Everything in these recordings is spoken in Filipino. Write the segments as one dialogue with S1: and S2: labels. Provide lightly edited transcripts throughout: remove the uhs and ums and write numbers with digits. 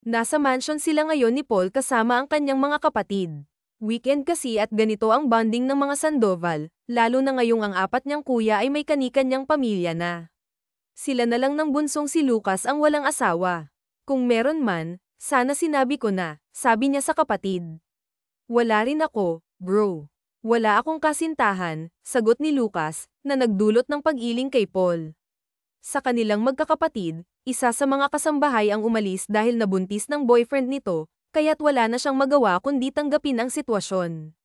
S1: Nasa mansion sila ngayon ni Paul kasama ang kanyang mga kapatid. Weekend kasi at ganito ang bonding ng mga Sandoval, lalo na ngayong ang apat niyang kuya ay may kani-kanyang pamilya na. Sila na lang ng bunsong si Lucas ang walang asawa. Kung meron man, sana sinabi ko na, sabi niya sa kapatid. Wala rin ako, bro. Wala akong kasintahan, sagot ni Lucas, na nagdulot ng pag-iling kay Paul. Sa kanilang magkakapatid, isa sa mga kasambahay ang umalis dahil nabuntis ng boyfriend nito, kaya't wala na siyang magawa kundi tanggapin ang sitwasyon.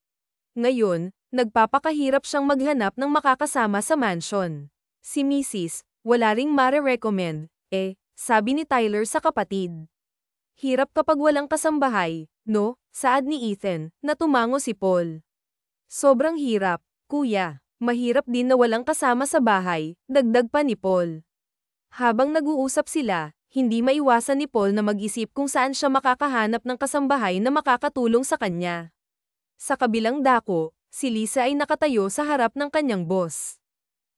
S1: Ngayon, nagpapakahirap siyang maghanap ng makakasama sa mansion. Si Mrs. wala ring mare-recommend, sabi ni Tyler sa kapatid. Hirap kapag walang kasambahay, no? Saad ni Ethan, na tumango si Paul. Sobrang hirap, kuya. Mahirap din na walang kasama sa bahay, dagdag pa ni Paul. Habang nag-uusap sila, hindi maiwasan ni Paul na mag-isip kung saan siya makakahanap ng kasambahay na makakatulong sa kanya. Sa kabilang dako, si Lisa ay nakatayo sa harap ng kanyang boss.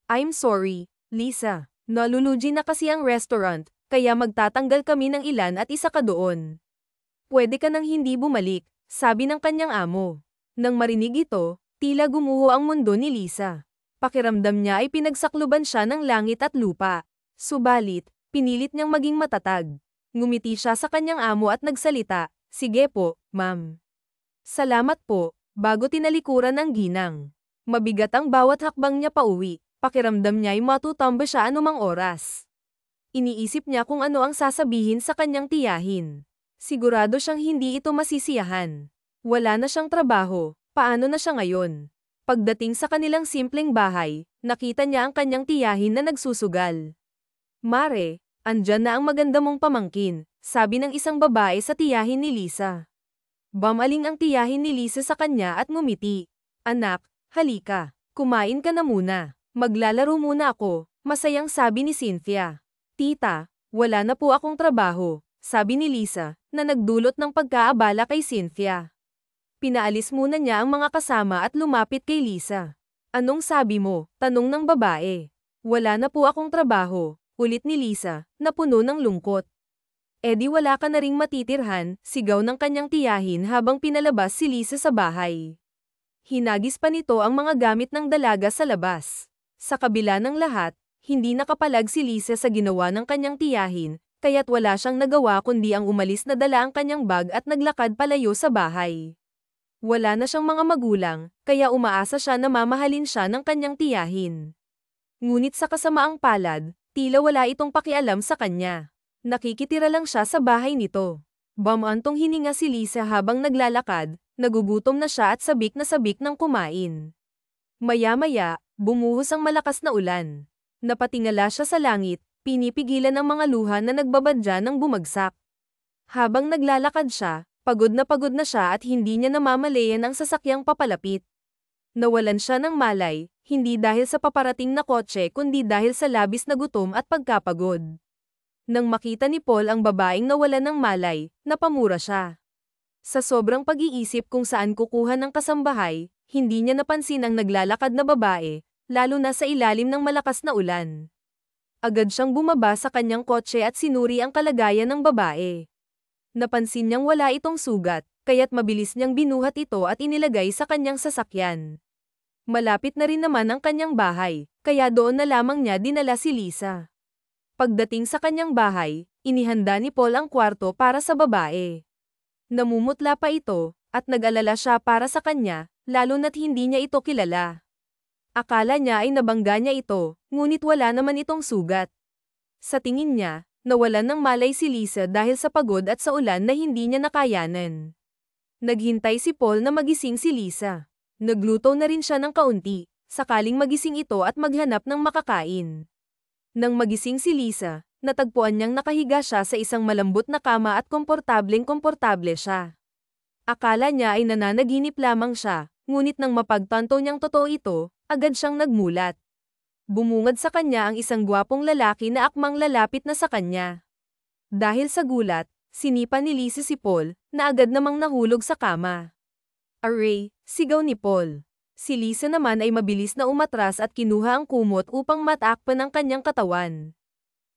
S1: I'm sorry, Lisa. Nalulugi na kasi ang restaurant, kaya magtatanggal kami ng ilan at isa ka doon. Pwede ka nang hindi bumalik, sabi ng kanyang amo. Nang marinig ito, tila gumuho ang mundo ni Lisa. Pakiramdam niya ay pinagsakluban siya ng langit at lupa. Subalit, pinilit niyang maging matatag. Ngumiti siya sa kanyang amo at nagsalita, sige po, ma'am. Salamat po, bago tinalikuran ang ginang. Mabigat ang bawat hakbang niya pauwi, pakiramdam niya ay matutumba siya anumang oras. Iniisip niya kung ano ang sasabihin sa kanyang tiyahin. Sigurado siyang hindi ito masisiyahan. Wala na siyang trabaho, paano na siya ngayon? Pagdating sa kanilang simpleng bahay, nakita niya ang kanyang tiyahin na nagsusugal. Mare, andyan na ang maganda mong pamangkin, sabi ng isang babae sa tiyahin ni Lisa. Bamaling ang tiyahin ni Lisa sa kanya at ngumiti. Anak, halika, kumain ka na muna. Maglalaro muna ako, masayang sabi ni Cynthia. Tita, wala na po akong trabaho, sabi ni Lisa, na nagdulot ng pagkaabala kay Cynthia. Pinaalis muna niya ang mga kasama at lumapit kay Lisa. Anong sabi mo? Tanong ng babae. Wala na po akong trabaho, ulit ni Lisa, na puno ng lungkot. Di wala ka na ring matitirhan, sigaw ng kanyang tiyahin habang pinalabas si Lisa sa bahay. Hinagis pa nito ang mga gamit ng dalaga sa labas. Sa kabila ng lahat, hindi nakapalag si Lisa sa ginawa ng kanyang tiyahin, kaya't wala siyang nagawa kundi ang umalis na dala ang kanyang bag at naglakad palayo sa bahay. Wala na siyang mga magulang, kaya umaasa siya na mamahalin siya ng kanyang tiyahin. Ngunit sa kasamaang palad, tila wala itong pakialam sa kanya. Nakikitira lang siya sa bahay nito. Bamantong hininga si Lisa habang naglalakad, nagugutom na siya at sabik ng kumain. Maya-maya, bumuhos ang malakas na ulan. Napatingala siya sa langit, pinipigilan ang mga luha na nagbabadya ng bumagsak. Habang naglalakad siya, pagod na siya at hindi niya namamalayan ang sasakyang papalapit. Nawalan siya ng malay, hindi dahil sa paparating na kotse kundi dahil sa labis na gutom at pagkapagod. Nang makita ni Paul ang babaeng nawalan ng malay, napamura siya. Sa sobrang pag-iisip kung saan kukuha ng kasambahay, hindi niya napansin ang naglalakad na babae, lalo na sa ilalim ng malakas na ulan. Agad siyang bumaba sa kanyang kotse at sinuri ang kalagayan ng babae. Napansin niyang wala itong sugat, kaya't mabilis niyang binuhat ito at inilagay sa kanyang sasakyan. Malapit na rin naman ang kanyang bahay, kaya doon na lamang niya dinala si Lisa. Pagdating sa kanyang bahay, inihanda ni Paul ang kwarto para sa babae. Namumutla pa ito, at nag-alala siya para sa kanya, lalo na't hindi niya ito kilala. Akala niya ay nabangga niya ito, ngunit wala naman itong sugat. Sa tingin niya, nawalan ng malay si Lisa dahil sa pagod at sa ulan na hindi niya nakayanan. Naghintay si Paul na magising si Lisa. Nagluto na rin siya ng kaunti, sakaling magising ito at maghanap ng makakain. Nang magising si Lisa, natagpuan niyang nakahiga siya sa isang malambot na kama at komportable siya. Akala niya ay nananaginip lamang siya, ngunit nang mapagtanto niyang totoo ito, agad siyang nagmulat. Bumungad sa kanya ang isang gwapong lalaki na akmang lalapit na sa kanya. Dahil sa gulat, sinipa ni Lisa si Paul, na agad namang nahulog sa kama. Aray, sigaw ni Paul. Si Lisa naman ay mabilis na umatras at kinuha ang kumot upang matakpan ang kanyang katawan.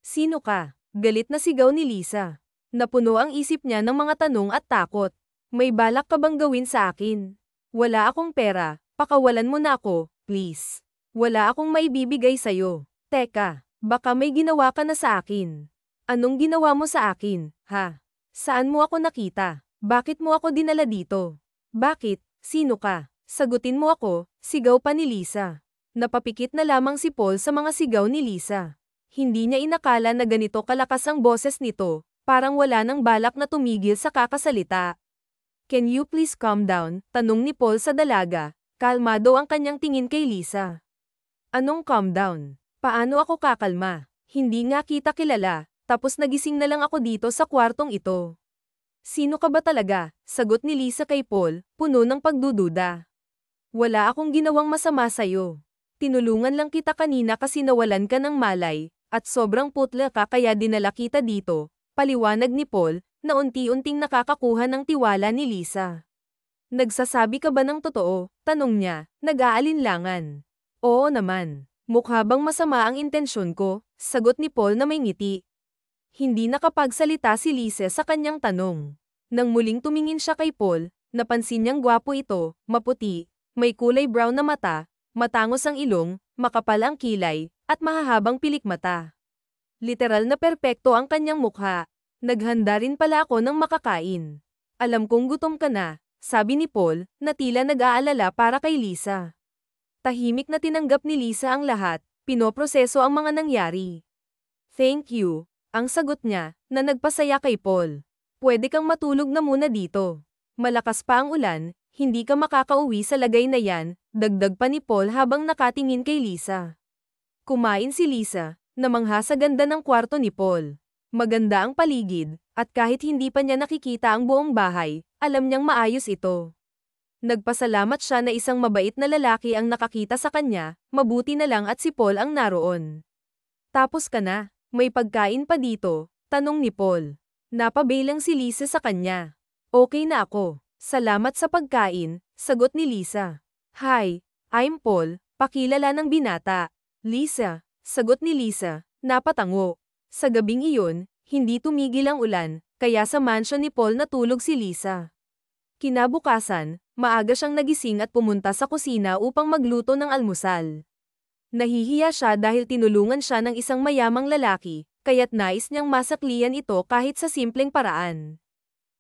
S1: Sino ka? Galit na sigaw ni Lisa. Napuno ang isip niya ng mga tanong at takot. May balak ka bang gawin sa akin? Wala akong pera, pakawalan mo na ako, please. Wala akong maibibigay sa'yo. Teka, baka may ginawa ka na sa akin. Anong ginawa mo sa akin, ha? Saan mo ako nakita? Bakit mo ako dinala dito? Bakit? Sino ka? Sagutin mo ako, sigaw pa ni Lisa. Napapikit na lamang si Paul sa mga sigaw ni Lisa. Hindi niya inakala na ganito kalakas ang boses nito, parang wala nang balak na tumigil sa kakasalita. Can you please calm down? Tanong ni Paul sa dalaga. Kalmado ang kanyang tingin kay Lisa. Anong calm down? Paano ako kakalma? Hindi nga kita kilala, tapos nagising na lang ako dito sa kwartong ito. Sino ka ba talaga? Sagot ni Lisa kay Paul, puno ng pagdududa. Wala akong ginawang masama sa'yo. Tinulungan lang kita kanina kasi nawalan ka ng malay, at sobrang putla ka kaya dinala kita dito, paliwanag ni Paul, na unti-unting nakakakuha ng tiwala ni Lisa. Nagsasabi ka ba ng totoo? Tanong niya, nag-aalinlangan. Oo naman. Mukha bang masama ang intensyon ko? Sagot ni Paul na may ngiti. Hindi nakapagsalita si Lisa sa kanyang tanong. Nang muling tumingin siya kay Paul, napansin niyang gwapo ito, maputi, may kulay brown na mata, matangos ang ilong, makapal ang kilay, at mahahabang pilik mata. Literal na perpekto ang kanyang mukha. Naghanda rin pala ako ng makakain. Alam kong gutom ka na, sabi ni Paul, na tila nag-aalala para kay Lisa. Tahimik na tinanggap ni Lisa ang lahat, pinoproseso ang mga nangyari. Thank you, ang sagot niya, na nagpasaya kay Paul. Pwede kang matulog na muna dito. Malakas pa ang ulan, hindi ka makakauwi sa lagay na yan, dagdag pa ni Paul habang nakatingin kay Lisa. Kumain si Lisa, namangha sa ganda ng kwarto ni Paul. Maganda ang paligid, at kahit hindi pa niya nakikita ang buong bahay, alam niyang maayos ito. Nagpasalamat siya na isang mabait na lalaki ang nakakita sa kanya, mabuti na lang at si Paul ang naroon. Tapos ka na, may pagkain pa dito, tanong ni Paul. Napabilang si Lisa sa kanya. Okay na ako, salamat sa pagkain, sagot ni Lisa. Hi, I'm Paul, pakilala ng binata. Lisa, sagot ni Lisa, napatango. Sa gabing iyon, hindi tumigil ang ulan, kaya sa mansion ni Paul natulog si Lisa. Kinabukasan, maaga siyang nagising at pumunta sa kusina upang magluto ng almusal. Nahihiya siya dahil tinulungan siya ng isang mayamang lalaki, kaya't nais niyang masaklian ito kahit sa simpleng paraan.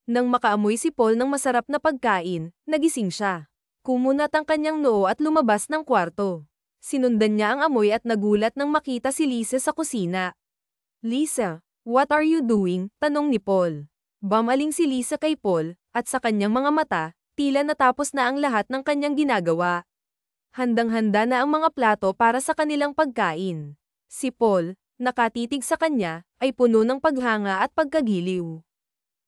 S1: Nang makaamoy si Paul ng masarap na pagkain, nagising siya. Kumunat ang kanyang noo at lumabas ng kwarto. Sinundan niya ang amoy at nagulat nang makita si Lisa sa kusina. Lisa, what are you doing? Tanong ni Paul. Bumaling si Lisa kay Paul, at sa kanyang mga mata, tila natapos na ang lahat ng kanyang ginagawa. Handang-handa na ang mga plato para sa kanilang pagkain. Si Paul, nakatitig sa kanya, ay puno ng paghanga at pagkagiliw.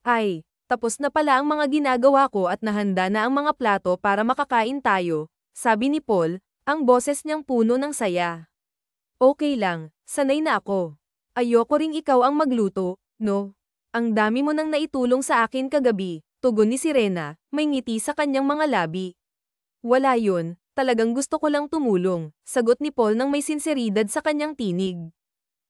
S1: Ay, tapos na pala ang mga ginagawa ko at nahanda na ang mga plato para makakain tayo, sabi ni Paul, ang boses niyang puno ng saya. Okay lang, sanay na ako. Ayoko ring ikaw ang magluto, no? Ang dami mo nang naitulong sa akin kagabi, tugon ni Sirena, may ngiti sa kanyang mga labi. Wala yun, talagang gusto ko lang tumulong, sagot ni Paul nang may sinseridad sa kanyang tinig.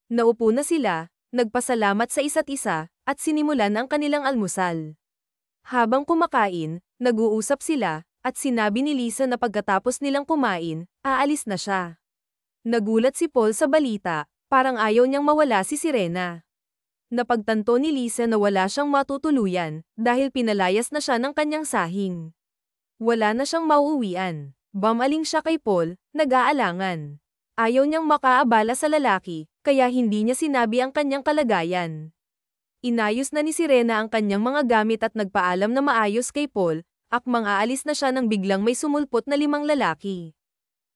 S1: Naupo na sila, nagpasalamat sa isa't isa, at sinimulan ang kanilang almusal. Habang kumakain, nag-uusap sila, at sinabi ni Lisa na pagkatapos nilang kumain, aalis na siya. Nagulat si Paul sa balita, parang ayaw niyang mawala si Sirena. Napagtanto ni Lisa na wala siyang matutuluyan, dahil pinalayas na siya ng kanyang sahing. Wala na siyang mauuwian. Bumaling siya kay Paul, nag-aalangan. Ayaw niyang makaabala sa lalaki, kaya hindi niya sinabi ang kanyang kalagayan. Inayos na ni Sirena ang kanyang mga gamit at nagpaalam na maayos kay Paul, akmang aalis na siya nang biglang may sumulpot na 5 lalaki.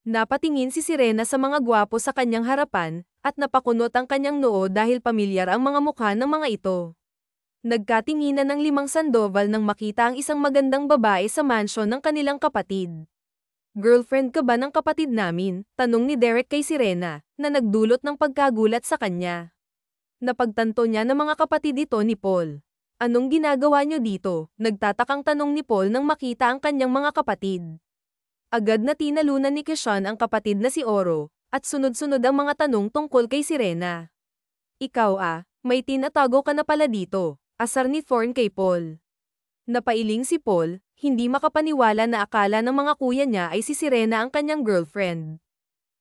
S1: Napatingin si Sirena sa mga gwapo sa kanyang harapan, at napakunot ang kanyang noo dahil pamilyar ang mga mukha ng mga ito. Nagkatinginan ng 5 Sandoval nang makita ang isang magandang babae sa mansyon ng kanilang kapatid. Girlfriend ka ba ng kapatid namin? Tanong ni Derek kay Sirena, na nagdulot ng pagkagulat sa kanya. Napagtanto niya na mga kapatid ito ni Paul. Anong ginagawa niyo dito? Nagtatakang tanong ni Paul nang makita ang kanyang mga kapatid. Agad na tinalunan ni Keshawn ang kapatid na si Oro, at sunod-sunod ang mga tanong tungkol kay Sirena. Ikaw may tinatago ka na pala dito. Asar ni Thorn kay Paul. Napailing si Paul, hindi makapaniwala na akala ng mga kuya niya ay si Serena ang kanyang girlfriend.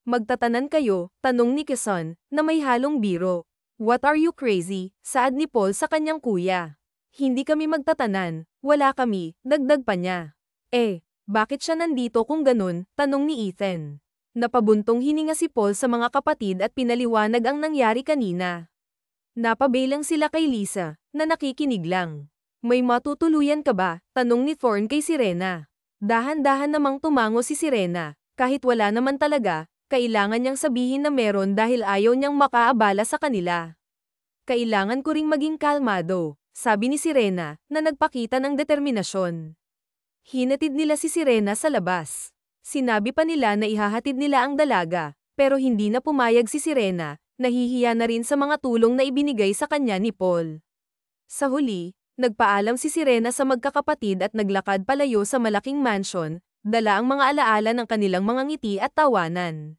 S1: Magtatanan kayo, tanong ni Quezon, na may halong biro. What are you crazy? Saad ni Paul sa kanyang kuya. Hindi kami magtatanan, wala kami, dagdag pa niya. Bakit siya nandito kung ganun? Tanong ni Ethan. Napabuntong hininga si Paul sa mga kapatid at pinaliwanag ang nangyari kanina. Napabelang sila kay Lisa, na nakikinig lang. May matutuluyan ka ba? Tanong ni Thorn kay Serena. Dahan-dahan namang tumango si Serena, kahit wala naman talaga, kailangan niyang sabihin na meron dahil ayaw niyang makaabala sa kanila. Kailangan ko ring maging kalmado, sabi ni Serena, na nagpakita ng determinasyon. Hinatid nila si Serena sa labas. Sinabi pa nila na ihahatid nila ang dalaga, pero hindi na pumayag si Serena, nahihiya na rin sa mga tulong na ibinigay sa kanya ni Paul. Sa huli, nagpaalam si Serena sa magkakapatid at naglakad palayo sa malaking mansion, dala ang mga alaala ng kanilang mga ngiti at tawanan.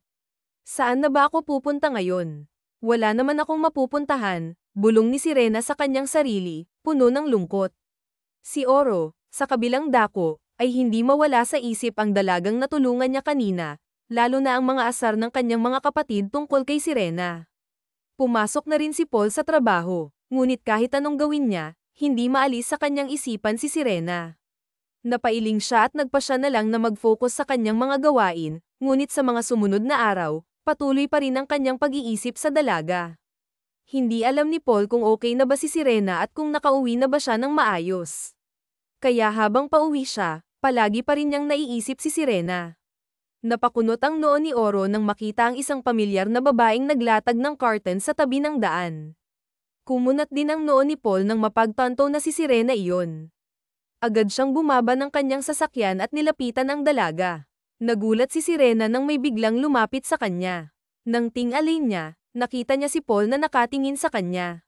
S1: Saan na ba ako pupunta ngayon? Wala naman akong mapupuntahan, bulong ni Serena sa kanyang sarili, puno ng lungkot. Si Oro, sa kabilang dako, ay hindi mawala sa isip ang dalagang natulungan niya kanina, lalo na ang mga asar ng kanyang mga kapatid tungkol kay Serena. Pumasok na rin si Paul sa trabaho, ngunit kahit anong gawin niya, hindi maalis sa kanyang isipan si Serena. Napailing siya at nagpasya na lang na mag-focus sa kanyang mga gawain, ngunit sa mga sumunod na araw, patuloy pa rin ang kanyang pag-iisip sa dalaga. Hindi alam ni Paul kung okay na ba si Serena at kung nakauwi na ba siya ng maayos. Kaya habang pauwi siya, palagi pa rin niyang naiisip si Serena. Napakunot ang noo ni Oro nang makita ang isang pamilyar na babaeng naglatag ng curtain sa tabi ng daan. Kumunat din ang noo ni Paul nang mapagtanto na si Serena iyon. Agad siyang bumaba ng kanyang sasakyan at nilapitan ang dalaga. Nagulat si Serena nang may biglang lumapit sa kanya. Nang ting-alin niya, nakita niya si Paul na nakatingin sa kanya.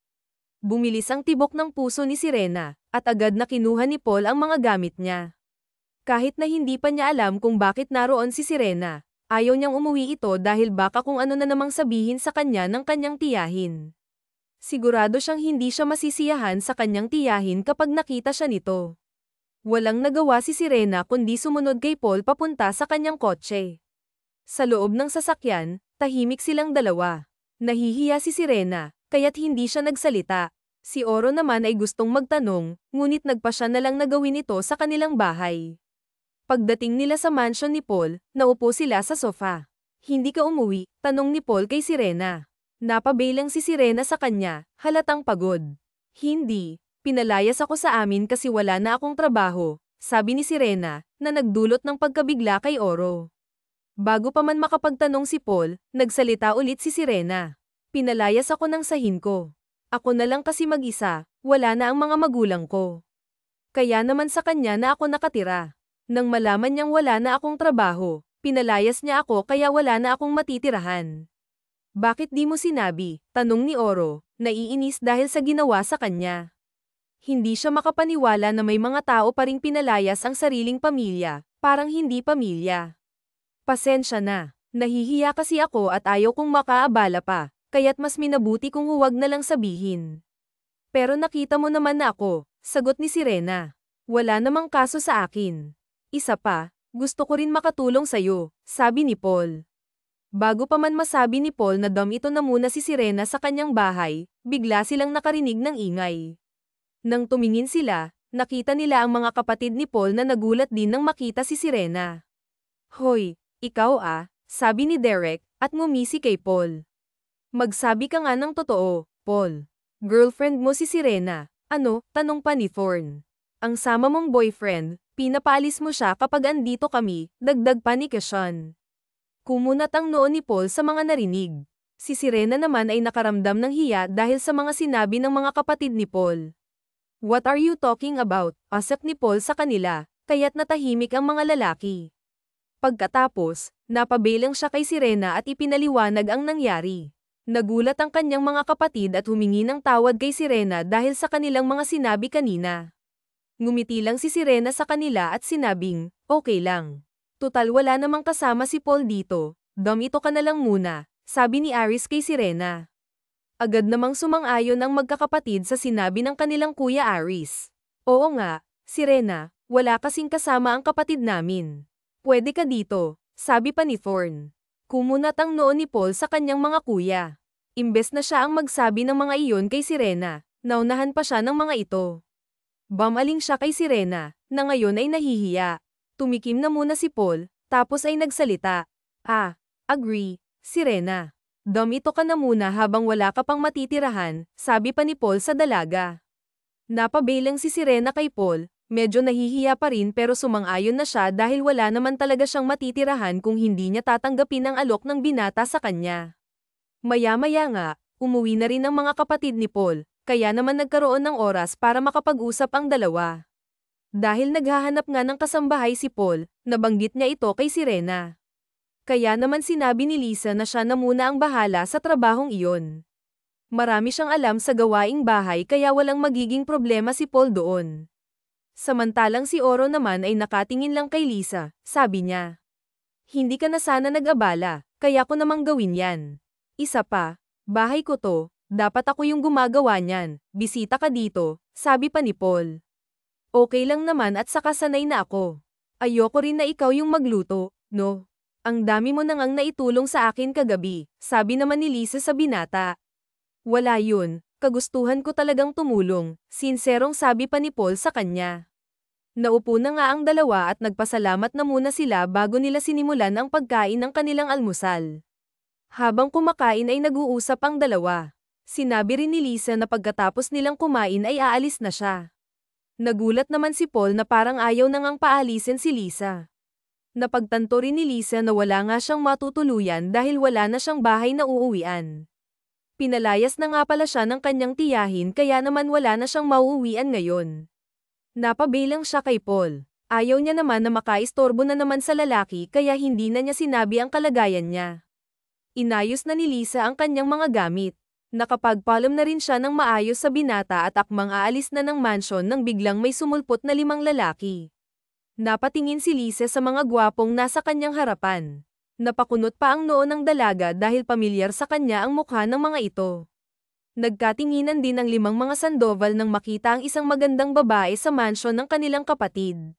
S1: Bumilis ang tibok ng puso ni Serena, at agad na kinuha ni Paul ang mga gamit niya. Kahit na hindi pa niya alam kung bakit naroon si Serena, ayaw niyang umuwi ito dahil baka kung ano na namang sabihin sa kanya ng kanyang tiyahin. Sigurado siyang hindi siya masisiyahan sa kanyang tiyahin kapag nakita siya nito. Walang nagawa si Serena kundi sumunod kay Paul papunta sa kanyang kotse. Sa loob ng sasakyan, tahimik silang dalawa. Nahihiya si Serena, kaya't hindi siya nagsalita. Si Oro naman ay gustong magtanong, ngunit nagpasya na lang na gawin ito sa kanilang bahay. Pagdating nila sa mansion ni Paul, naupo sila sa sofa. Hindi ka umuwi? Tanong ni Paul kay Serena. Napabelang si Serena sa kanya, halatang pagod. Hindi, pinalayas ako sa amin kasi wala na akong trabaho, sabi ni Serena, na nagdulot ng pagkabigla kay Oro. Bago pa man makapagtanong si Paul, nagsalita ulit si Serena. Pinalayas ako ng sahin ko. Ako na lang kasi mag-isa, wala na ang mga magulang ko. Kaya naman sa kanya na ako nakatira. Nang malaman niyang wala na akong trabaho, pinalayas niya ako kaya wala na akong matitirahan. Bakit di mo sinabi? Tanong ni Oro, naiinis dahil sa ginawa sa kanya. Hindi siya makapaniwala na may mga tao pa ring pinalayas ang sariling pamilya, parang hindi pamilya. Pasensya na, nahihiya kasi ako at ayaw kong makaabala pa, kaya't mas minabuti kung huwag na lang sabihin. Pero nakita mo naman na ako, sagot ni Serena. Wala namang kaso sa akin. Isa pa, gusto ko rin makatulong sa'yo, sabi ni Paul. Bago pa man masabi ni Paul na ito na muna si Serena sa kanyang bahay, bigla silang nakarinig ng ingay. Nang tumingin sila, nakita nila ang mga kapatid ni Paul na nagulat din nang makita si Serena. Hoy, ikaw sabi ni Derek, at ngumisi kay Paul. Magsabi ka nga ng totoo, Paul. Girlfriend mo si Serena, ano? Tanong pa ni Thorn. Ang sama mong boyfriend, pinapaalis mo siya kapag andito kami, dagdag pa ni Keshawn. Kumunat ang noo ni Paul sa mga narinig. Si Serena naman ay nakaramdam ng hiya dahil sa mga sinabi ng mga kapatid ni Paul. What are you talking about? Asap ni Paul sa kanila, kaya't natahimik ang mga lalaki. Pagkatapos, napabelang siya kay Serena at ipinaliwanag ang nangyari. Nagulat ang kanyang mga kapatid at humingi ng tawad kay Serena dahil sa kanilang mga sinabi kanina. Ngumiti lang si Serena sa kanila at sinabing, okay lang. Tutal wala namang kasama si Paul dito, ito ka na lang muna, sabi ni Aris kay Serena. Agad namang sumang-ayon ang magkakapatid sa sinabi ng kanilang Kuya Aris. Oo nga, Sirena, wala kasing kasama ang kapatid namin. Pwede ka dito, sabi pa ni Thorn. Kumunat ang noo ni Paul sa kanyang mga kuya. Imbes na siya ang magsabi ng mga iyon kay Sirena, naunahan pa siya ng mga ito. Bumaling siya kay Sirena, na ngayon ay nahihiya. Tumikim na muna si Paul, tapos ay nagsalita. Agree, Sirena. Ito ka na muna habang wala ka pang matitirahan, sabi pa ni Paul sa dalaga. Napabilang si Sirena kay Paul, medyo nahihiya pa rin pero sumang-ayon na siya dahil wala naman talaga siyang matitirahan kung hindi niya tatanggapin ang alok ng binata sa kanya. Maya-maya nga, umuwi na rin ang mga kapatid ni Paul, kaya naman nagkaroon ng oras para makapag-usap ang dalawa. Dahil naghahanap nga ng kasambahay si Paul, nabanggit niya ito kay Sirena. Kaya naman sinabi ni Lisa na siya na muna ang bahala sa trabahong iyon. Marami siyang alam sa gawaing bahay kaya walang magiging problema si Paul doon. Samantalang si Oro naman ay nakatingin lang kay Lisa, sabi niya. Hindi ka na sana nag-abala, kaya ko namang gawin yan. Isa pa, bahay ko to, dapat ako yung gumagawa niyan, bisita ka dito, sabi pa ni Paul. Okay lang naman at saka sanay na ako. Ayoko rin na ikaw yung magluto, no? Ang dami mo nang naitulong sa akin kagabi, sabi naman ni Lisa sa binata. Wala yun, kagustuhan ko talagang tumulong, sinserong sabi pa ni Paul sa kanya. Naupo na nga ang dalawa at nagpasalamat na muna sila bago nila sinimulan ang pagkain ng kanilang almusal. Habang kumakain ay nag-uusap ang dalawa. Sinabi rin ni Lisa na pagkatapos nilang kumain ay aalis na siya. Nagulat naman si Paul na parang ayaw na ngang paalisin si Lisa. Napagtanto rin ni Lisa na wala nga siyang matutuluyan dahil wala na siyang bahay na uuwian. Pinalayas na nga pala siya ng kanyang tiyahin kaya naman wala na siyang mauuwian ngayon. Napabilang siya kay Paul. Ayaw niya naman na makaistorbo na naman sa lalaki kaya hindi na niya sinabi ang kalagayan niya. Inayos na ni Lisa ang kanyang mga gamit. Nakapagpaalam na rin siya ng maayos sa binata at akmang aalis na ng mansyon nang biglang may sumulpot na 5 lalaki. Napatingin si Lisa sa mga gwapong nasa kanyang harapan. Napakunot pa ang noo ng dalaga dahil pamilyar sa kanya ang mukha ng mga ito. Nagkatinginan din ang 5 mga Sandoval nang makita ang isang magandang babae sa mansyon ng kanilang kapatid.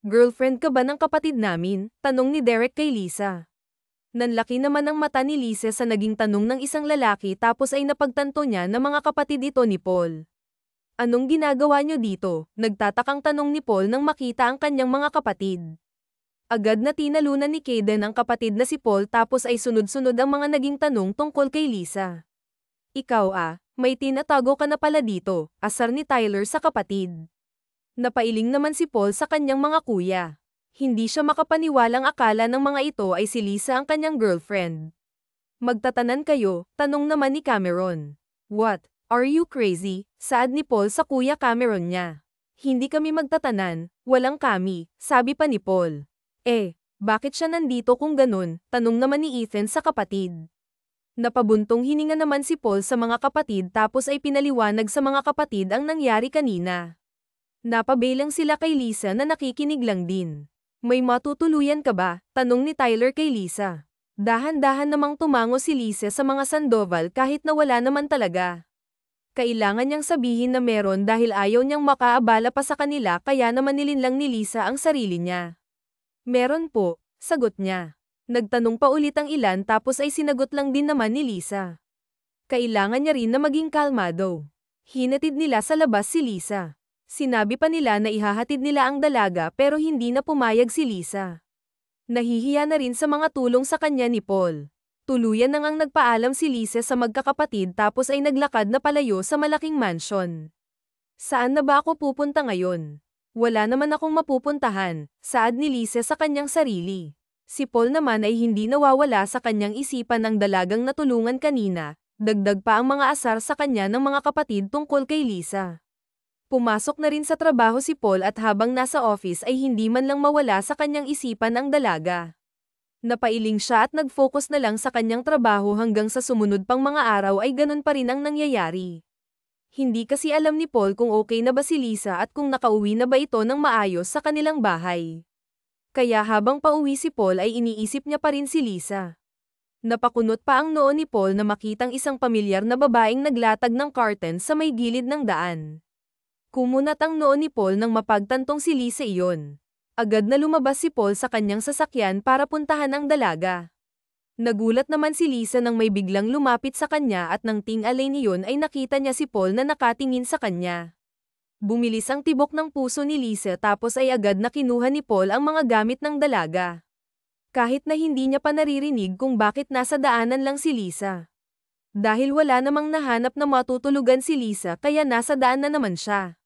S1: Girlfriend ka ba ng kapatid namin? Tanong ni Derek kay Lisa. Nanlaki naman ang mata ni Lisa sa naging tanong ng isang lalaki tapos ay napagtanto niya na mga kapatid ito ni Paul. Anong ginagawa niyo dito? Nagtatakang tanong ni Paul nang makita ang kanyang mga kapatid. Agad na tinalunan ni Kaden ang kapatid na si Paul tapos ay sunod-sunod ang mga naging tanong tungkol kay Lisa. Ikaw may tinatago ka na pala dito, asar ni Tyler sa kapatid. Napailing naman si Paul sa kanyang mga kuya. Hindi siya makapaniwalang akala ng mga ito ay si Lisa ang kanyang girlfriend. Magtatanan kayo, tanong naman ni Cameron. What? Are you crazy? Saad ni Paul sa kuya Cameron niya. Hindi kami magtatanan, walang kami, sabi pa ni Paul. Bakit siya nandito kung ganun? Tanong naman ni Ethan sa kapatid. Napabuntong hininga naman si Paul sa mga kapatid tapos ay pinaliwanag sa mga kapatid ang nangyari kanina. Napabilang sila kay Lisa na nakikinig lang din. May matutuluyan ka ba? Tanong ni Tyler kay Lisa. Dahan-dahan namang tumango si Lisa sa mga Sandoval kahit na wala naman talaga. Kailangan niyang sabihin na meron dahil ayaw niyang makaabala pa sa kanila kaya naman nilinlang ni Lisa ang sarili niya. Meron po, sagot niya. Nagtanong pa ulit ang ilan tapos ay sinagot lang din naman ni Lisa. Kailangan niya rin na maging kalmado. Hinatid nila sa labas si Lisa. Sinabi pa nila na ihahatid nila ang dalaga pero hindi na pumayag si Lisa. Nahihiya na rin sa mga tulong sa kanya ni Paul. Tuluyan na ngang nagpaalam si Lisa sa magkakapatid tapos ay naglakad na palayo sa malaking mansyon. Saan na ba ako pupunta ngayon? Wala naman akong mapupuntahan, saad ni Lisa sa kanyang sarili. Si Paul naman ay hindi nawawala sa kanyang isipan ang dalagang natulungan kanina, dagdag pa ang mga asar sa kanya ng mga kapatid tungkol kay Lisa. Pumasok na rin sa trabaho si Paul at habang nasa office ay hindi man lang mawala sa kanyang isipan ang dalaga. Napailing siya at nag-focus na lang sa kanyang trabaho hanggang sa sumunod pang mga araw ay ganun pa rin ang nangyayari. Hindi kasi alam ni Paul kung okay na ba si Lisa at kung nakauwi na ba ito ng maayos sa kanilang bahay. Kaya habang pauwi si Paul ay iniisip niya pa rin si Lisa. Napakunot pa ang noo ni Paul na makitang isang pamilyar na babaeng naglatag ng curtain sa may gilid ng daan. Kumunat ang noo ni Paul nang mapagtantong si Lisa iyon. Agad na lumabas si Paul sa kanyang sasakyan para puntahan ang dalaga. Nagulat naman si Lisa nang may biglang lumapit sa kanya at nang ting-alay niyon ay nakita niya si Paul na nakatingin sa kanya. Bumilis ang tibok ng puso ni Lisa tapos ay agad na kinuha ni Paul ang mga gamit ng dalaga. Kahit na hindi niya pa naririnig kung bakit nasa daanan lang si Lisa. Dahil wala namang nahanap na matutulugan si Lisa kaya nasa daan na naman siya.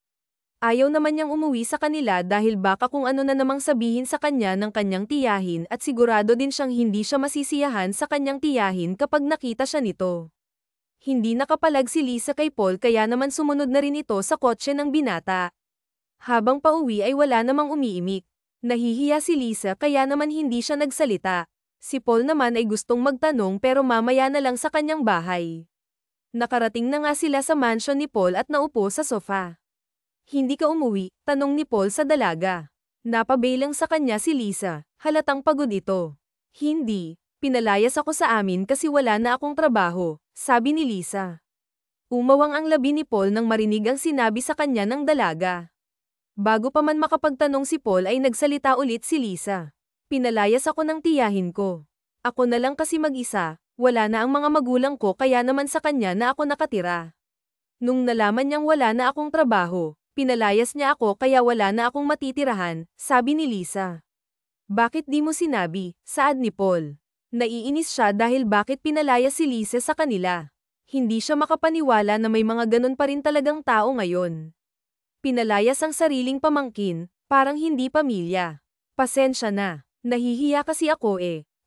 S1: Ayaw naman niyang umuwi sa kanila dahil baka kung ano na namang sabihin sa kanya ng kanyang tiyahin at sigurado din siyang hindi siya masisiyahan sa kanyang tiyahin kapag nakita siya nito. Hindi nakapalag si Lisa kay Paul kaya naman sumunod na rin ito sa kotse ng binata. Habang pauwi ay wala namang umiimik. Nahihiya si Lisa kaya naman hindi siya nagsalita. Si Paul naman ay gustong magtanong pero mamaya na lang sa kanyang bahay. Nakarating na nga sila sa mansion ni Paul at naupo sa sofa. Hindi ka umuwi? Tanong ni Paul sa dalaga. Napabaylang sa kanya si Lisa, halatang pagod ito. Hindi, pinalayas ako sa amin kasi wala na akong trabaho, sabi ni Lisa. Umawang ang labi ni Paul nang marinig ang sinabi sa kanya ng dalaga. Bago pa man makapagtanong si Paul ay nagsalita ulit si Lisa. Pinalayas ako ng tiyahin ko. Ako na lang kasi mag-isa, wala na ang mga magulang ko kaya naman sa kanya na ako nakatira. Nung nalaman niyang wala na akong trabaho, pinalayas niya ako kaya wala na akong matitirahan, sabi ni Lisa. Bakit di mo sinabi? Saad ni Paul. Naiinis siya dahil bakit pinalayas si Lisa sa kanila. Hindi siya makapaniwala na may mga ganun pa rin talagang tao ngayon. Pinalayas ang sariling pamangkin, parang hindi pamilya. Pasensya na, nahihiya kasi ako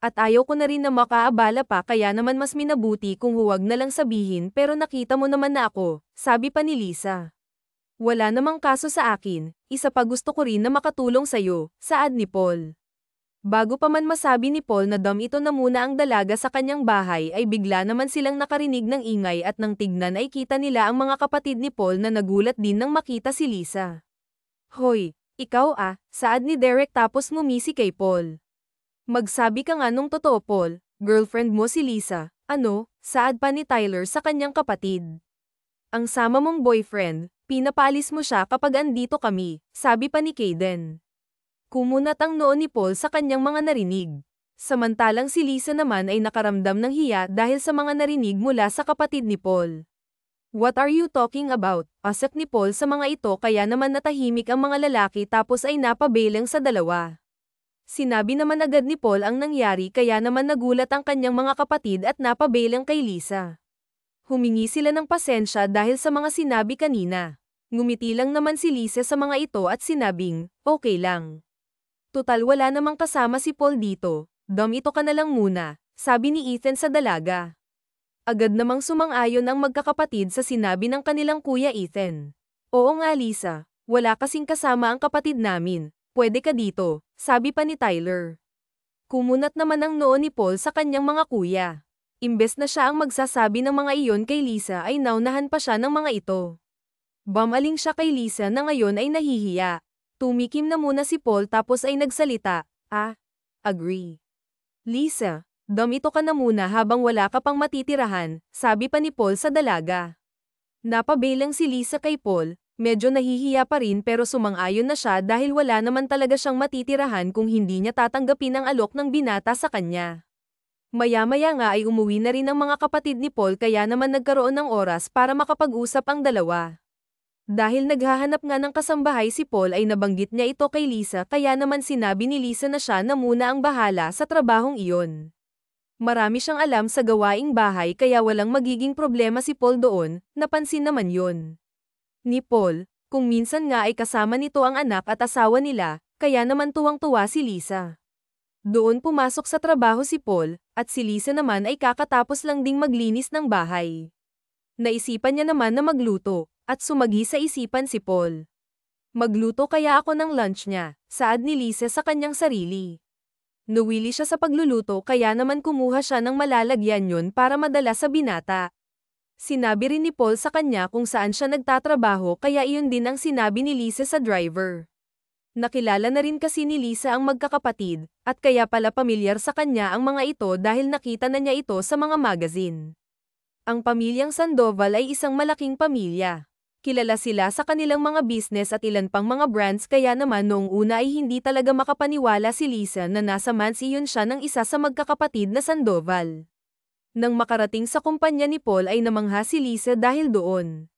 S1: at ayaw ko na rin na makaabala pa kaya naman mas minabuti kung huwag na lang sabihin pero nakita mo naman na ako, sabi pa ni Lisa. Wala namang kaso sa akin, isa pa gusto ko rin na makatulong sa'yo, saad ni Paul. Bago pa man masabi ni Paul na ito na muna ang dalaga sa kanyang bahay ay bigla naman silang nakarinig ng ingay at nang tignan ay kita nila ang mga kapatid ni Paul na nagulat din nang makita si Lisa. Hoy, ikaw saad ni Derek tapos ngumisi kay Paul. Magsabi ka nga nung totoo Paul, girlfriend mo si Lisa, ano, saad pa ni Tyler sa kanyang kapatid. Ang sama mong boyfriend, pinapaalis mo siya kapag andito kami, sabi pa ni Caden. Kumunat ang noo ni Paul sa kanyang mga narinig. Samantalang si Lisa naman ay nakaramdam ng hiya dahil sa mga narinig mula sa kapatid ni Paul. What are you talking about? Asak ni Paul sa mga ito kaya naman natahimik ang mga lalaki tapos ay napabelang sa dalawa. Sinabi naman agad ni Paul ang nangyari kaya naman nagulat ang kanyang mga kapatid at napabelang kay Lisa. Humingi sila ng pasensya dahil sa mga sinabi kanina. Ngumiti lang naman si Lisa sa mga ito at sinabing, okay lang. Tutal wala namang kasama si Paul dito, ito ka na lang muna, sabi ni Ethan sa dalaga. Agad namang sumang-ayon ang magkakapatid sa sinabi ng kanilang kuya Ethan. Oo nga Lisa, wala kasing kasama ang kapatid namin, pwede ka dito, sabi pa ni Tyler. Kumunat naman ang noo ni Paul sa kanyang mga kuya. Imbes na siya ang magsasabi ng mga iyon kay Lisa ay naunahan pa siya ng mga ito. Bumaling siya kay Lisa na ngayon ay nahihiya. Tumikim na muna si Paul tapos ay nagsalita, agree. Lisa, ito ka na muna habang wala ka pang matitirahan, sabi pa ni Paul sa dalaga. Napabelang si Lisa kay Paul, medyo nahihiya pa rin pero sumang-ayon na siya dahil wala naman talaga siyang matitirahan kung hindi niya tatanggapin ang alok ng binata sa kanya. Maya-maya nga ay umuwi na rin ang mga kapatid ni Paul kaya naman nagkaroon ng oras para makapag-usap ang dalawa. Dahil naghahanap nga ng kasambahay si Paul ay nabanggit niya ito kay Lisa kaya naman sinabi ni Lisa na siya na muna ang bahala sa trabahong iyon. Marami siyang alam sa gawaing bahay kaya walang magiging problema si Paul doon, napansin naman yun. Ni Paul, kung minsan nga ay kasama nito ang anak at asawa nila, kaya naman tuwang-tuwa si Lisa. Doon pumasok sa trabaho si Paul, at si Lisa naman ay kakatapos lang ding maglinis ng bahay. Naisipan niya naman na magluto, at sumagi sa isipan si Paul. Magluto kaya ako ng lunch niya, saad ni Lisa sa kanyang sarili. Nawili siya sa pagluluto kaya naman kumuha siya ng malalagyan yun para madala sa binata. Sinabi rin ni Paul sa kanya kung saan siya nagtatrabaho kaya iyon din ang sinabi ni Lisa sa driver. Nakilala na rin kasi ni Lisa ang magkakapatid, at kaya pala pamilyar sa kanya ang mga ito dahil nakita na niya ito sa mga magazine. Ang pamilyang Sandoval ay isang malaking pamilya. Kilala sila sa kanilang mga business at ilan pang mga brands kaya naman noong una ay hindi talaga makapaniwala si Lisa na nasa mansiyon siya ng isa sa magkakapatid na Sandoval. Nang makarating sa kumpanya ni Paul ay namangha si Lisa dahil doon.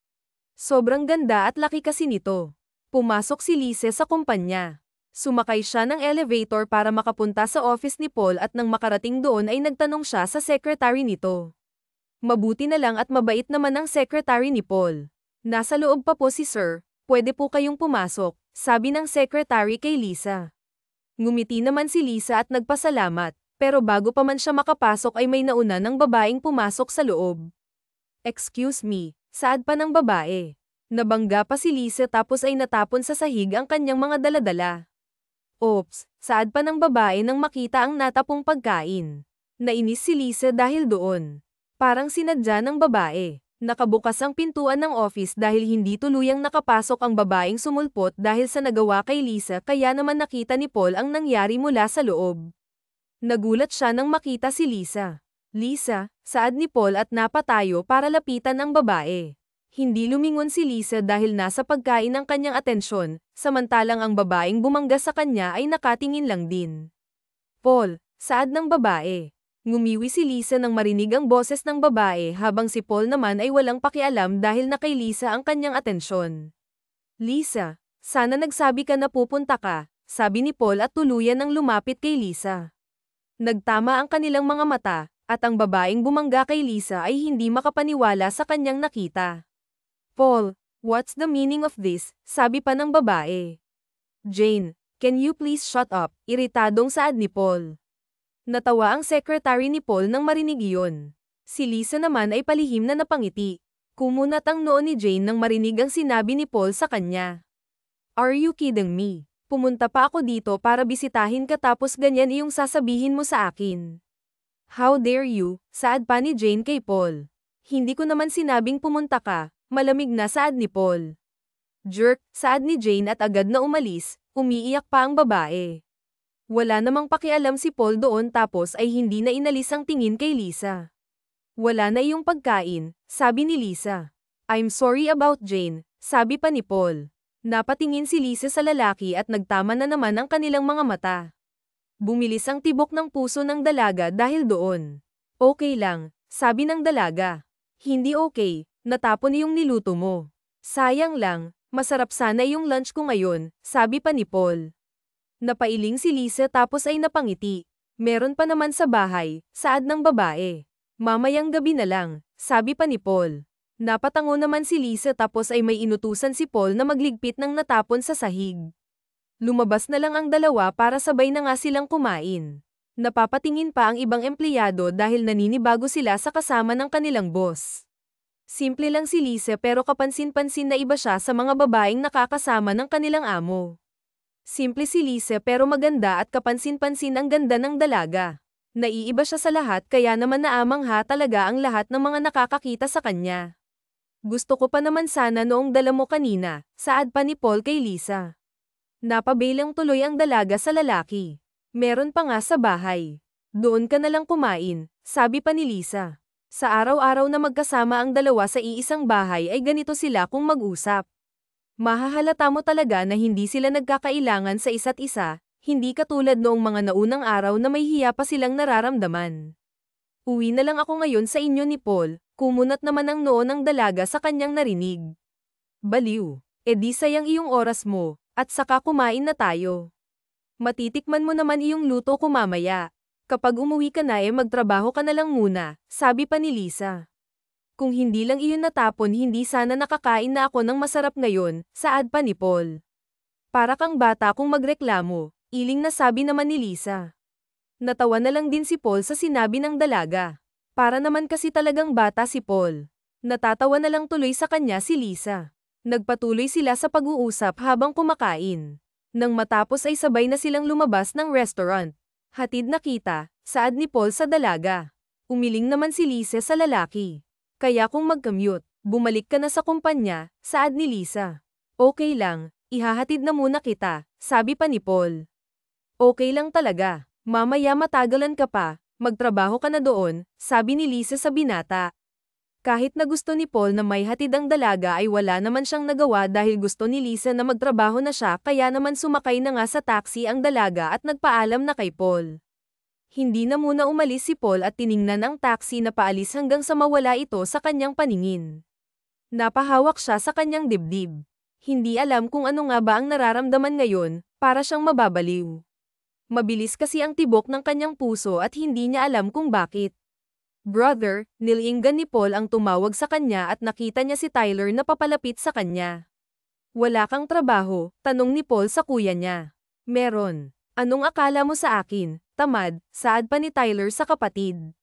S1: Sobrang ganda at laki kasi nito. Pumasok si Lisa sa kumpanya. Sumakay siya ng elevator para makapunta sa office ni Paul at nang makarating doon ay nagtanong siya sa secretary nito. Mabuti na lang at mabait naman ang secretary ni Paul. Nasa loob pa po si Sir, pwede po kayong pumasok, sabi ng secretary kay Lisa. Ngumiti naman si Lisa at nagpasalamat, pero bago pa man siya makapasok ay may nauna ng babaeng pumasok sa loob. Excuse me, saad pa ng babae. Nabangga pa si Lisa tapos ay natapon sa sahig ang kanyang mga daladala. Oops, saad pa ng babae nang makita ang natapong pagkain. Nainis si Lisa dahil doon. Parang sinadya ng babae. Nakabukas ang pintuan ng office dahil hindi tuluyang nakapasok ang babaeng sumulpot dahil sa nagawa kay Lisa kaya naman nakita ni Paul ang nangyari mula sa loob. Nagulat siya nang makita si Lisa. Lisa, saad ni Paul at napatayo para lapitan ang babae. Hindi lumingon si Lisa dahil nasa pagkain ang kanyang atensyon, samantalang ang babaeng bumangga sa kanya ay nakatingin lang din. Paul, saad ng babae. Ngumiwi si Lisa nang marinig ang boses ng babae habang si Paul naman ay walang pakialam dahil na kay Lisa ang kanyang atensyon. Lisa, sana nagsabi ka na pupunta ka, sabi ni Paul at tuluyan ng lumapit kay Lisa. Nagtama ang kanilang mga mata, at ang babaeng bumangga kay Lisa ay hindi makapaniwala sa kanyang nakita. Paul, what's the meaning of this? Sabi pa ng babae. Jane, can you please shut up? Iritadong saad ni Paul. Natawa ang secretary ni Paul nang marinig iyon. Si Lisa naman ay palihim na napangiti. Kumunat ang noo ni Jane nang marinig ang sinabi ni Paul sa kanya. Are you kidding me? Pumunta pa ako dito para bisitahin ka tapos ganyan iyong sasabihin mo sa akin. How dare you? Saad pa ni Jane kay Paul. Hindi ko naman sinabing pumunta ka, malamig na saad ni Paul. Jerk, saad ni Jane at agad na umalis, umiiyak pa ang babae. Wala namang pakialam si Paul doon tapos ay hindi na inalis ang tingin kay Lisa. Wala na iyong pagkain, sabi ni Lisa. I'm sorry about Jane, sabi pa ni Paul. Napatingin si Lisa sa lalaki at nagtama na naman ang kanilang mga mata. Bumilis ang tibok ng puso ng dalaga dahil doon. Okay lang, sabi ng dalaga. Hindi okay, natapon iyong niluto mo. Sayang lang, masarap sana iyong lunch ko ngayon, sabi pa ni Paul. Napailing si Lisa tapos ay napangiti. Meron pa naman sa bahay, saad ng babae. Mamayang gabi na lang, sabi pa ni Paul. Napatango naman si Lisa tapos ay may inutusan si Paul na magligpit ng natapon sa sahig. Lumabas na lang ang dalawa para sabay na nga silang kumain. Napapatingin pa ang ibang empleyado dahil naninibago sila sa kasama ng kanilang boss. Simple lang si Lisa pero kapansin-pansin na iba siya sa mga babaeng nakakasama ng kanilang amo. Simple si Lisa pero maganda at kapansin-pansin ang ganda ng dalaga. Naiiba siya sa lahat kaya naman naamangha talaga ang lahat ng mga nakakakita sa kanya. Gusto ko pa naman sana noong dala mo kanina, saad pa ni Paul kay Lisa. Napabilang tuloy ang dalaga sa lalaki. Meron pa nga sa bahay. Doon ka na lang kumain, sabi pa ni Lisa. Sa araw-araw na magkasama ang dalawa sa iisang bahay ay ganito sila kung mag-usap. Mahahalata mo talaga na hindi sila nagkakailangan sa isa't isa, hindi katulad noong mga naunang araw na may hiya pa silang nararamdaman. Uwi na lang ako ngayon sa inyo ni Paul, kumunat naman ang noo ng dalaga sa kanyang narinig. Baliw, edi sayang iyong oras mo, at saka kumain na tayo. Matitikman mo naman iyong luto ko mamaya. Kapag umuwi ka na magtrabaho ka na lang muna, sabi pa ni Lisa. Kung hindi lang iyon natapon hindi sana nakakain na ako ng masarap ngayon, saad pa ni Paul. Para kang bata kung magreklamo, iling na sabi naman ni Lisa. Natawa na lang din si Paul sa sinabi ng dalaga. Para naman kasi talagang bata si Paul. Natatawa na lang tuloy sa kanya si Lisa. Nagpatuloy sila sa pag-uusap habang kumakain. Nang matapos ay sabay na silang lumabas ng restaurant. Hatid na kita, saad ni Paul sa dalaga. Umiling naman si Lisa sa lalaki. Kaya kung mag-commute, bumalik ka na sa kumpanya, saad ni Lisa. Okay lang, Ihahatid na muna kita, sabi pa ni Paul. Okay lang talaga. Mamaya matagalan ka pa, magtrabaho ka na doon, sabi ni Lisa sa binata. Kahit na gusto ni Paul na may hatid ang dalaga ay wala naman siyang nagawa dahil gusto ni Lisa na magtrabaho na siya kaya naman sumakay na nga sa taxi ang dalaga at nagpaalam na kay Paul. Hindi na muna umalis si Paul at tiningnan ang taxi na paalis hanggang sa mawala ito sa kanyang paningin. Napahawak siya sa kanyang dibdib. Hindi alam kung ano nga ba ang nararamdaman ngayon, para siyang mababaliw. Mabilis kasi ang tibok ng kanyang puso at hindi niya alam kung bakit. Brother, nilinggan ni Paul ang tumawag sa kanya at nakita niya si Tyler na papalapit sa kanya. Wala kang trabaho, tanong ni Paul sa kuya niya. Meron. Anong akala mo sa akin, tamad, saad pa ni Tyler sa kapatid.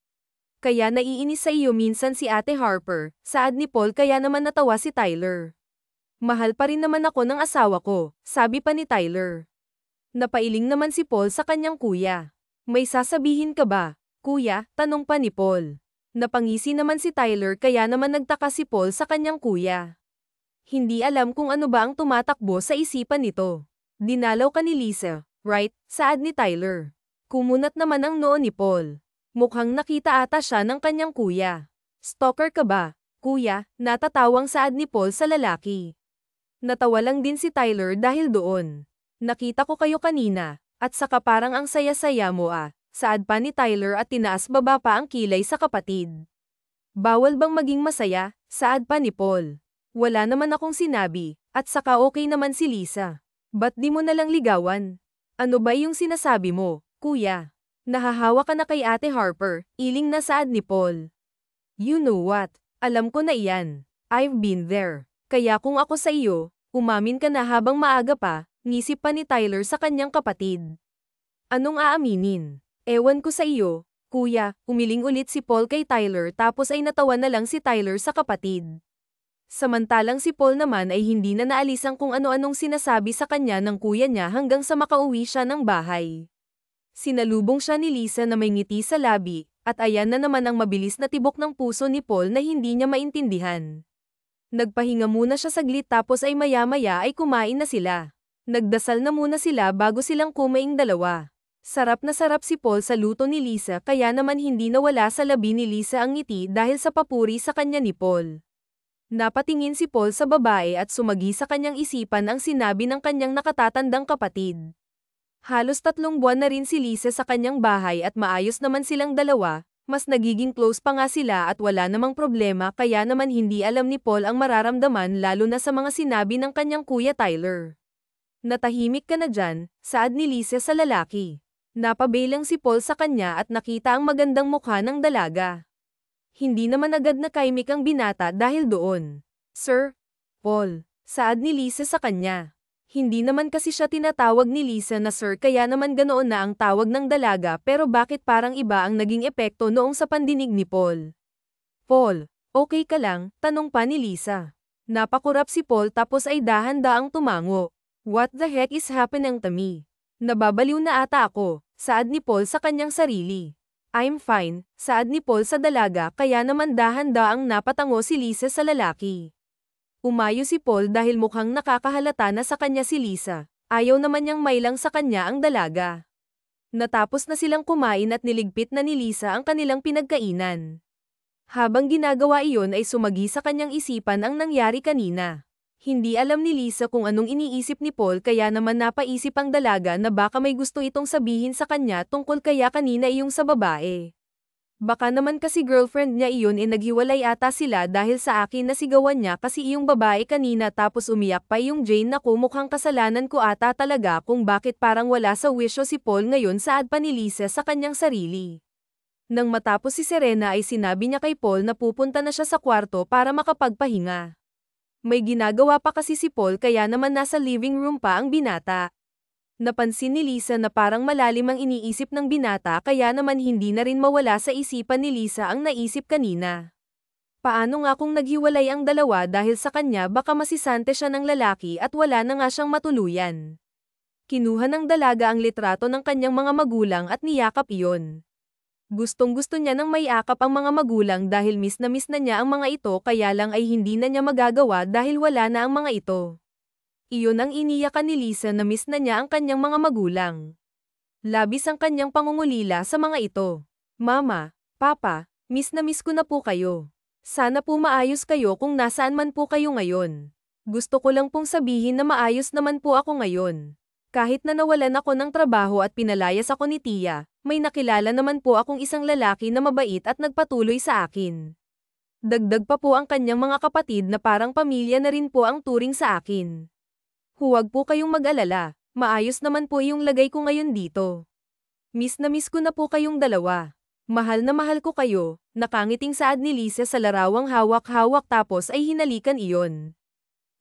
S1: Kaya naiinis sa iyo minsan si Ate Harper, saad ni Paul kaya naman natawa si Tyler. Mahal pa rin naman ako ng asawa ko, sabi pa ni Tyler. Napailing naman si Paul sa kanyang kuya. May sasabihin ka ba, kuya? Tanong pa ni Paul. Napangisi naman si Tyler kaya naman nagtaka si Paul sa kanyang kuya. Hindi alam kung ano ba ang tumatakbo sa isipan nito. Dinalaw ka ni Lisa, right? Saad ni Tyler. Kumunat naman ang noo ni Paul. Mukhang nakita ata siya ng kanyang kuya. Stalker ka ba, kuya? Natatawang saad ni Paul sa lalaki. Natawa lang din si Tyler dahil doon. Nakita ko kayo kanina, at saka parang ang saya-saya mo saad pa ni Tyler at tinaas baba pa ang kilay sa kapatid. Bawal bang maging masaya, saad pa ni Paul. Wala naman akong sinabi, at saka okay naman si Lisa. Ba't di mo nalang ligawan? Ano ba yung sinasabi mo, kuya? Nahahawa ka na kay Ate Harper, iling na saad ni Paul. You know what? Alam ko na iyan. I've been there. Kaya kung ako sa iyo, umamin ka na habang maaga pa, ngisip pa ni Tyler sa kanyang kapatid. Anong aaminin? Ewan ko sa iyo, kuya, umiling ulit si Paul kay Tyler tapos ay natawa na lang si Tyler sa kapatid. Samantalang si Paul naman ay hindi na naalisan kung ano-anong sinasabi sa kanya ng kuya niya hanggang sa makauwi siya ng bahay. Sinalubong siya ni Lisa na may ngiti sa labi, at ayan na naman ang mabilis na tibok ng puso ni Paul na hindi niya maintindihan. Nagpahinga muna siya saglit tapos ay maya-maya ay kumain na sila. Nagdasal na muna sila bago silang kumaing dalawa. Sarap na sarap si Paul sa luto ni Lisa kaya naman hindi nawala sa labi ni Lisa ang ngiti dahil sa papuri sa kanya ni Paul. Napatingin si Paul sa babae at sumagi sa kanyang isipan ang sinabi ng kanyang nakatatandang kapatid. Halos 3 buwan na rin si Lisa sa kanyang bahay at maayos naman silang dalawa, mas nagiging close pa nga sila at wala namang problema kaya naman hindi alam ni Paul ang mararamdaman lalo na sa mga sinabi ng kanyang kuya Tyler. Natahimik ka na dyan, saad ni Lisa sa lalaki. Napabelang si Paul sa kanya at nakita ang magandang mukha ng dalaga. Hindi naman agad nakaimik ang binata dahil doon. Sir, Paul, saad ni Lisa sa kanya. Hindi naman kasi siya tinatawag ni Lisa na sir kaya naman ganoon na ang tawag ng dalaga pero bakit parang iba ang naging epekto noong sa pandinig ni Paul? Paul, okay ka lang? Tanong pa ni Lisa. Napakurap si Paul tapos ay dahan-daang tumango. What the heck is happening to me? Nababaliw na ata ako, saad ni Paul sa kanyang sarili. I'm fine, saad ni Paul sa dalaga kaya naman dahan-daang napatango si Lisa sa lalaki. Umayo si Paul dahil mukhang nakakahalata na sa kanya si Lisa. Ayaw naman niyang mailang sa kanya ang dalaga. Natapos na silang kumain at niligpit na ni Lisa ang kanilang pinagkainan. Habang ginagawa iyon ay sumagi sa kanyang isipan ang nangyari kanina. Hindi alam ni Lisa kung anong iniisip ni Paul kaya naman napaisip ang dalaga na baka may gusto itong sabihin sa kanya tungkol kaya kanina iyong sa babae. Baka naman kasi girlfriend niya iyon naghiwalay ata sila dahil sa akin nasigawan niya kasi iyong babae kanina tapos umiyak pa yung Jane na mukhang kasalanan ko ata talaga kung bakit parang wala sa wisyo si Paul ngayon saad pa ni Lisa sa kanyang sarili. Nang matapos si Serena ay sinabi niya kay Paul na pupunta na siya sa kwarto para makapagpahinga. May ginagawa pa kasi si Paul kaya naman nasa living room pa ang binata. Napansin ni Lisa na parang malalim ang iniisip ng binata kaya naman hindi na rin mawala sa isipan ni Lisa ang naisip kanina. Paano nga kung naghiwalay ang dalawa dahil sa kanya baka masisante siya ng lalaki at wala na nga siyang matuluyan. Kinuha ng dalaga ang litrato ng kanyang mga magulang at niyakap iyon. Gustong-gusto niya nang maiakap ang mga magulang dahil miss na niya ang mga ito kaya lang ay hindi na niya magagawa dahil wala na ang mga ito. Iyon ang iniyakan ni Lisa na miss na niya ang kanyang mga magulang. Labis ang kanyang pangungulila sa mga ito. Mama, Papa, miss na miss ko na po kayo. Sana po maayos kayo kung nasaan man po kayo ngayon. Gusto ko lang pong sabihin na maayos naman po ako ngayon. Kahit na nawalan ako ng trabaho at pinalayas ako ni Tia, may nakilala naman po akong isang lalaki na mabait at nagpatuloy sa akin. Dagdag pa po ang kanyang mga kapatid na parang pamilya na rin po ang turing sa akin. Huwag po kayong mag-alala, maayos naman po yung lagay ko ngayon dito. Miss na miss ko na po kayong dalawa. Mahal na mahal ko kayo, nakangiting saad ni Lisa sa larawang hawak-hawak tapos ay hinalikan iyon.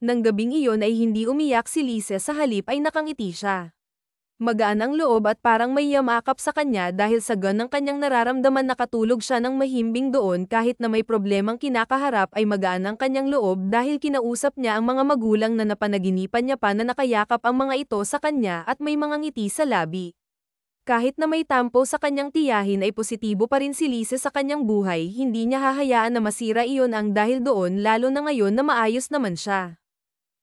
S1: Nang gabing iyon ay hindi umiyak si Lisa sa halip ay nakangiti siya. Magaan ang loob at parang may yamakap sa kanya dahil sa ganang kanyang nararamdaman nakatulog siya ng mahimbing doon kahit na may problemang kinakaharap ay magaan ang kanyang loob dahil kinausap niya ang mga magulang na napanaginipan niya pa na nakayakap ang mga ito sa kanya at may mga ngiti sa labi. Kahit na may tampo sa kanyang tiyahin ay positibo pa rin si Lisa sa kanyang buhay, hindi niya hahayaan na masira iyon ang dahil doon lalo na ngayon na maayos naman siya.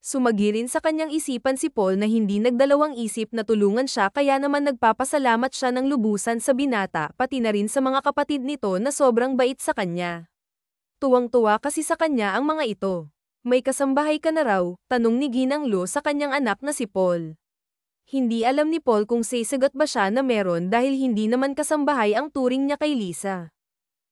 S1: Sumagirin sa kanyang isipan si Paul na hindi nagdalawang isip na tulungan siya kaya naman nagpapasalamat siya ng lubusan sa binata pati na rin sa mga kapatid nito na sobrang bait sa kanya. Tuwang-tuwa kasi sa kanya ang mga ito. May kasambahay ka na raw, tanong ni Ginang Lo sa kanyang anak na si Paul. Hindi alam ni Paul kung sasagot ba siya na meron dahil hindi naman kasambahay ang turing niya kay Lisa.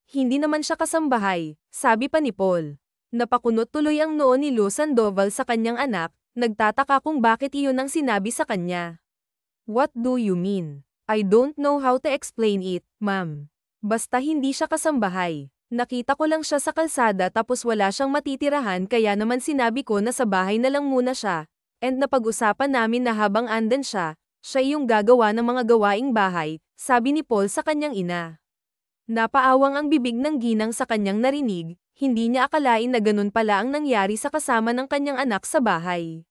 S1: Hindi naman siya kasambahay, sabi pa ni Paul. Napakunot tuloy ang noo ni Lo Sandoval sa kanyang anak, nagtataka kung bakit iyon ang sinabi sa kanya. What do you mean? I don't know how to explain it, ma'am. Basta hindi siya kasambahay. Nakita ko lang siya sa kalsada tapos wala siyang matitirahan kaya naman sinabi ko na sa bahay na lang muna siya, and napag-usapan namin na habang andan siya, siya yung gagawa ng mga gawaing bahay, sabi ni Paul sa kanyang ina. Napaawang ang bibig ng Ginang sa kanyang narinig, hindi niya akalain na ganun pala ang nangyari sa kasama ng kanyang anak sa bahay.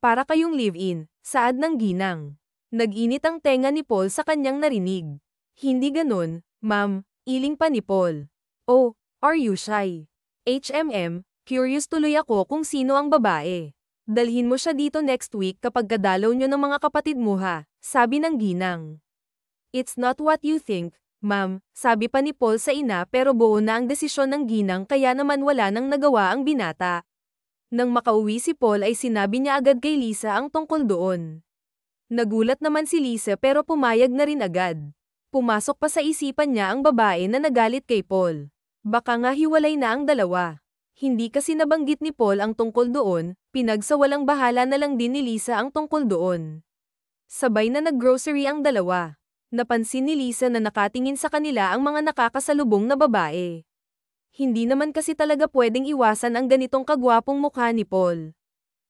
S1: Para kayong live-in, saad ng Ginang. Nag-init ang tenga ni Paul sa kanyang narinig. Hindi ganun, ma'am, iling pa ni Paul. Oh, are you shy? Curious tuloy ako kung sino ang babae. Dalhin mo siya dito next week kapag kadalaw nyo ng mga kapatid mo ha, sabi ng Ginang. It's not what you think, ma'am, sabi pa ni Paul sa ina pero buo na ang desisyon ng Ginang kaya naman wala nang nagawa ang binata. Nang makauwi si Paul ay sinabi niya agad kay Lisa ang tungkol doon. Nagulat naman si Lisa pero pumayag na rin agad. Pumasok pa sa isipan niya ang babae na nagalit kay Paul. Baka nga hiwalay na ang dalawa. Hindi kasi nabanggit ni Paul ang tungkol doon, pinagsawalang bahala na lang din ni Lisa ang tungkol doon. Sabay na naggrocery ang dalawa. Napansin ni Lisa na nakatingin sa kanila ang mga nakakasalubong na babae. Hindi naman kasi talaga pwedeng iwasan ang ganitong kagwapong mukha ni Paul.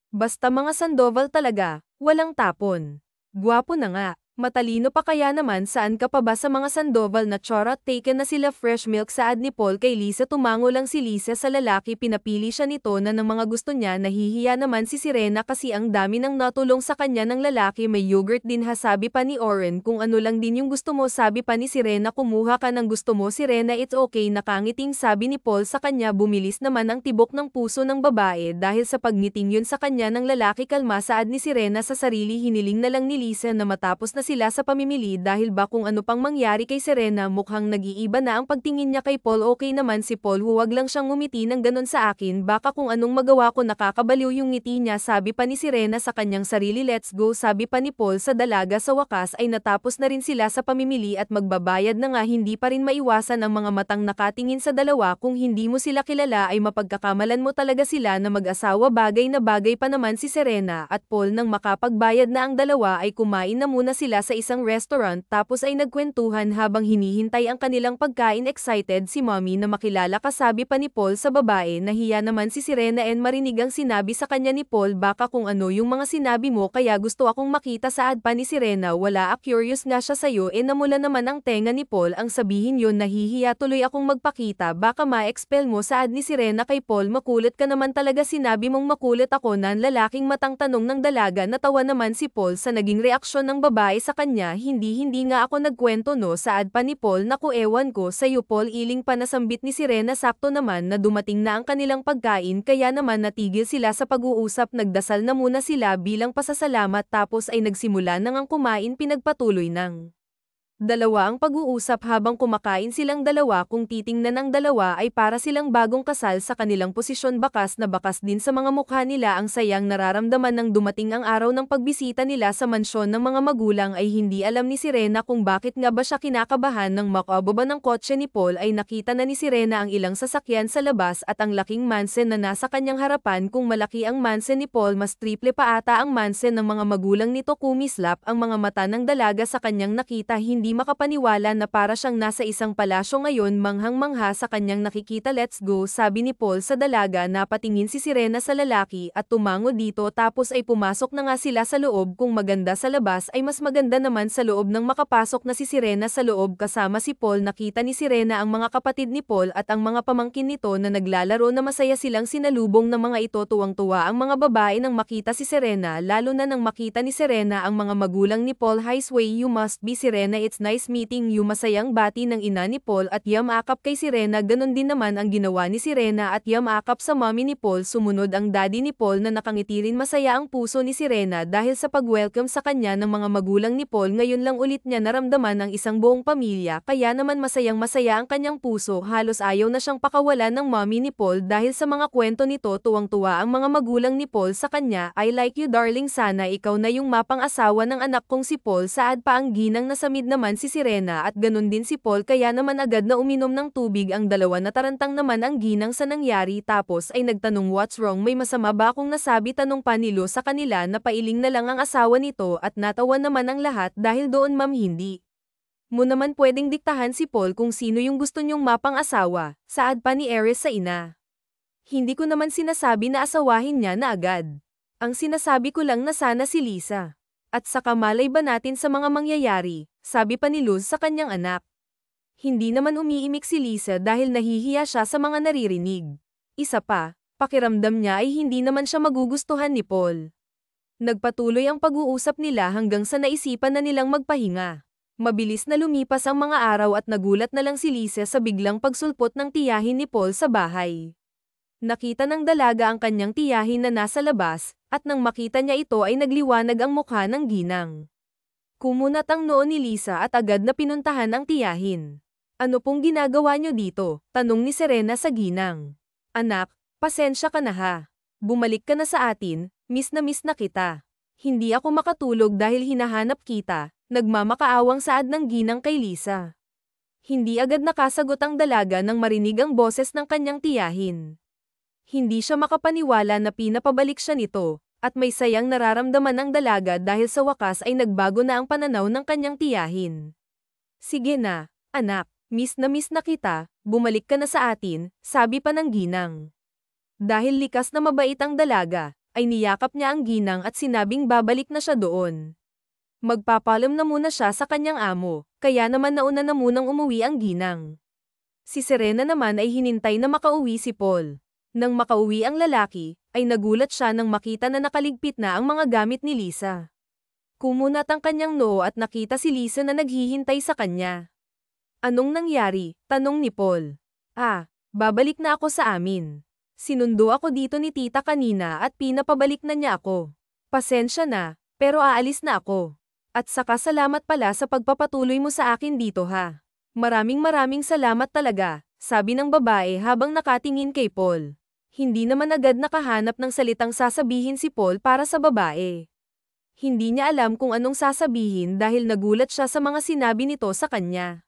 S1: Basta mga Sandoval talaga, walang tapon. Gwapo na nga. Matalino pa kaya naman saan ka pa ba sa mga Sandoval na charot taken na sila fresh milk saad ni Paul kay Lisa tumango lang si Lisa sa lalaki pinapili siya nito na ng mga gusto niya nahihiya naman si Sirena kasi ang dami ng natulong sa kanya ng lalaki may yogurt din ha sabi pa ni Oren kung ano lang din yung gusto mo sabi pa ni Sirena kumuha ka ng gusto mo Sirena it's okay nakangiting sabi ni Paul sa kanya bumilis naman ang tibok ng puso ng babae dahil sa pagniting yun sa kanya ng lalaki kalma saad ni Sirena sa sarili hiniling na lang ni Lisa na matapos na sila sa pamimili dahil ba kung ano pang mangyari kay Serena mukhang nag-iiba na ang pagtingin niya kay Paul okay naman si Paul huwag lang siyang ngumiti ng ganon sa akin baka kung anong magawa ko nakakabaliw yung ngiti niya sabi pa ni Serena sa kanyang sarili let's go sabi pa ni Paul sa dalaga sa wakas ay natapos na rin sila sa pamimili at magbabayad na nga hindi pa rin maiwasan ang mga matang nakatingin sa dalawa kung hindi mo sila kilala ay mapagkakamalan mo talaga sila na mag-asawa bagay na bagay pa naman si Serena at Paul nang makapagbayad na ang dalawa ay kumain na muna sila sa isang restaurant tapos ay nagkwentuhan habang hinihintay ang kanilang pagkain excited si mommy na makilala ka sabi pa ni Paul sa babae nahiya naman si Sirena and marinig ang sinabi sa kanya ni Paul baka kung ano yung mga sinabi mo kaya gusto akong makita saad pa ni Sirena wala curious nga siya sayo namula naman ang tenga ni Paul ang sabihin yun nahihiya tuloy akong magpakita baka ma-expel mo saad ni Sirena kay Paul makulit ka naman talaga sinabi mong makulit ako nan lalaking matang tanong ng dalaga natawa naman si Paul sa naging reaksyon ng babae sa kanya hindi nga ako nagkwento no saad pa ni Paul naku ewan ko sa'yo Paul iling pa nasambit ni Sirena sakto naman na dumating na ang kanilang pagkain kaya naman natigil sila sa pag-uusap nagdasal na muna sila bilang pasasalamat tapos ay nagsimula na ngang kumain pinagpatuloy ng dalawa ang pag-uusap habang kumakain silang dalawa kung titingnan ang dalawa ay para silang bagong kasal sa kanilang posisyon bakas na bakas din sa mga mukha nila ang sayang nararamdaman nang dumating ang araw ng pagbisita nila sa mansyon ng mga magulang ay hindi alam ni Sirena kung bakit nga ba siya kinakabahan nang makababa ng kotse ni Paul ay nakita na ni Sirena ang ilang sasakyan sa labas at ang laking mansion na nasa kanyang harapan kung malaki ang mansion ni Paul mas triple pa ata ang mansion ng mga magulang nito kumislap ang mga mata ng dalaga sa kanyang nakita hindi makapaniwala na para siyang nasa isang palasyo ngayon manghang-mangha sa kanyang nakikita let's go sabi ni Paul sa dalaga napatingin si Sirena sa lalaki at tumango dito tapos ay pumasok na nga sila sa loob kung maganda sa labas ay mas maganda naman sa loob nang makapasok na si Sirena sa loob kasama si Paul nakita ni Sirena ang mga kapatid ni Paul at ang mga pamangkin nito na naglalaro na masaya silang sinalubong ng mga ito tuwang-tuwa ang mga babae nang makita si Sirena lalo na nang makita ni Sirena ang mga magulang ni Paul hi sway you must be Sirena it's nice meeting you masayang bati ng ina ni Paul at yamakap kay Sirena ganon din naman ang ginawa ni Sirena at yamakap sa mommy ni Paul sumunod ang daddy ni Paul na nakangiti rin masaya ang puso ni Sirena dahil sa pag-welcome sa kanya ng mga magulang ni Paul ngayon lang ulit niya naramdaman ang isang buong pamilya kaya naman masayang masaya ang kanyang puso halos ayaw na siyang pakawalan ng mommy ni Paul dahil sa mga kwento nito tuwang-tuwa ang mga magulang ni Paul sa kanya I like you darling sana ikaw na yung mapang-asawa ng anak kong si Paul saad pa ang ginang nasamid naman si Sirena at ganun din si Paul kaya naman agad na uminom ng tubig ang dalawa natarantang naman ang ginang sa nangyari tapos ay nagtanong what's wrong may masama ba akong nasabi tanong pa ni Lo sa kanila na pailing na lang ang asawa nito at natawa naman ang lahat dahil doon ma'am hindi mo naman pwedeng diktahan si Paul kung sino yung gusto niyong mapang-asawa, saad pa ni Ares sa ina. Hindi ko naman sinasabi na asawahin niya na agad. Ang sinasabi ko lang na sana si Lisa. At saka malay ba natin sa mga mangyayari, sabi pa ni Luz sa kanyang anak. Hindi naman umiimik si Lisa dahil nahihiya siya sa mga naririnig. Isa pa, pakiramdam niya ay hindi naman siya magugustuhan ni Paul. Nagpatuloy ang pag-uusap nila hanggang sa naisipan na nilang magpahinga. Mabilis na lumipas ang mga araw at nagulat na lang si Lisa sa biglang pagsulpot ng tiyahin ni Paul sa bahay. Nakita ng dalaga ang kanyang tiyahin na nasa labas, at nang makita niya ito ay nagliwanag ang mukha ng ginang. Kumunat ang noo ni Lisa at agad na pinuntahan ang tiyahin. Ano pong ginagawa niyo dito? Tanong ni Serena sa ginang. Anak, pasensya ka na ha. Bumalik ka na sa atin, miss na kita. Hindi ako makatulog dahil hinahanap kita, nagmamakaawang saad ng ginang kay Lisa. Hindi agad nakasagot ang dalaga nang marinig ang boses ng kanyang tiyahin. Hindi siya makapaniwala na pinapabalik siya nito, at may sayang nararamdaman ang dalaga dahil sa wakas ay nagbago na ang pananaw ng kanyang tiyahin. Sige na, anak, miss na kita, bumalik ka na sa atin, sabi pa ng ginang. Dahil likas na mabait ang dalaga, ay niyakap niya ang ginang at sinabing babalik na siya doon. Magpapalam na muna siya sa kanyang amo, kaya naman nauna na munang umuwi ang ginang. Si Serena naman ay hinintay na makauwi si Paul. Nang makauwi ang lalaki, ay nagulat siya nang makita na nakaligpit na ang mga gamit ni Lisa. Kumunat ang kanyang noo at nakita si Lisa na naghihintay sa kanya. Anong nangyari? Tanong ni Paul. Babalik na ako sa amin. Sinundo ako dito ni tita kanina at pinapabalik na niya ako. Pasensya na, pero aalis na ako. At saka salamat pala sa pagpapatuloy mo sa akin dito ha. Maraming salamat talaga, sabi ng babae habang nakatingin kay Paul. Hindi naman agad nakahanap ng salitang sasabihin si Paul para sa babae. Hindi niya alam kung anong sasabihin dahil nagulat siya sa mga sinabi nito sa kanya.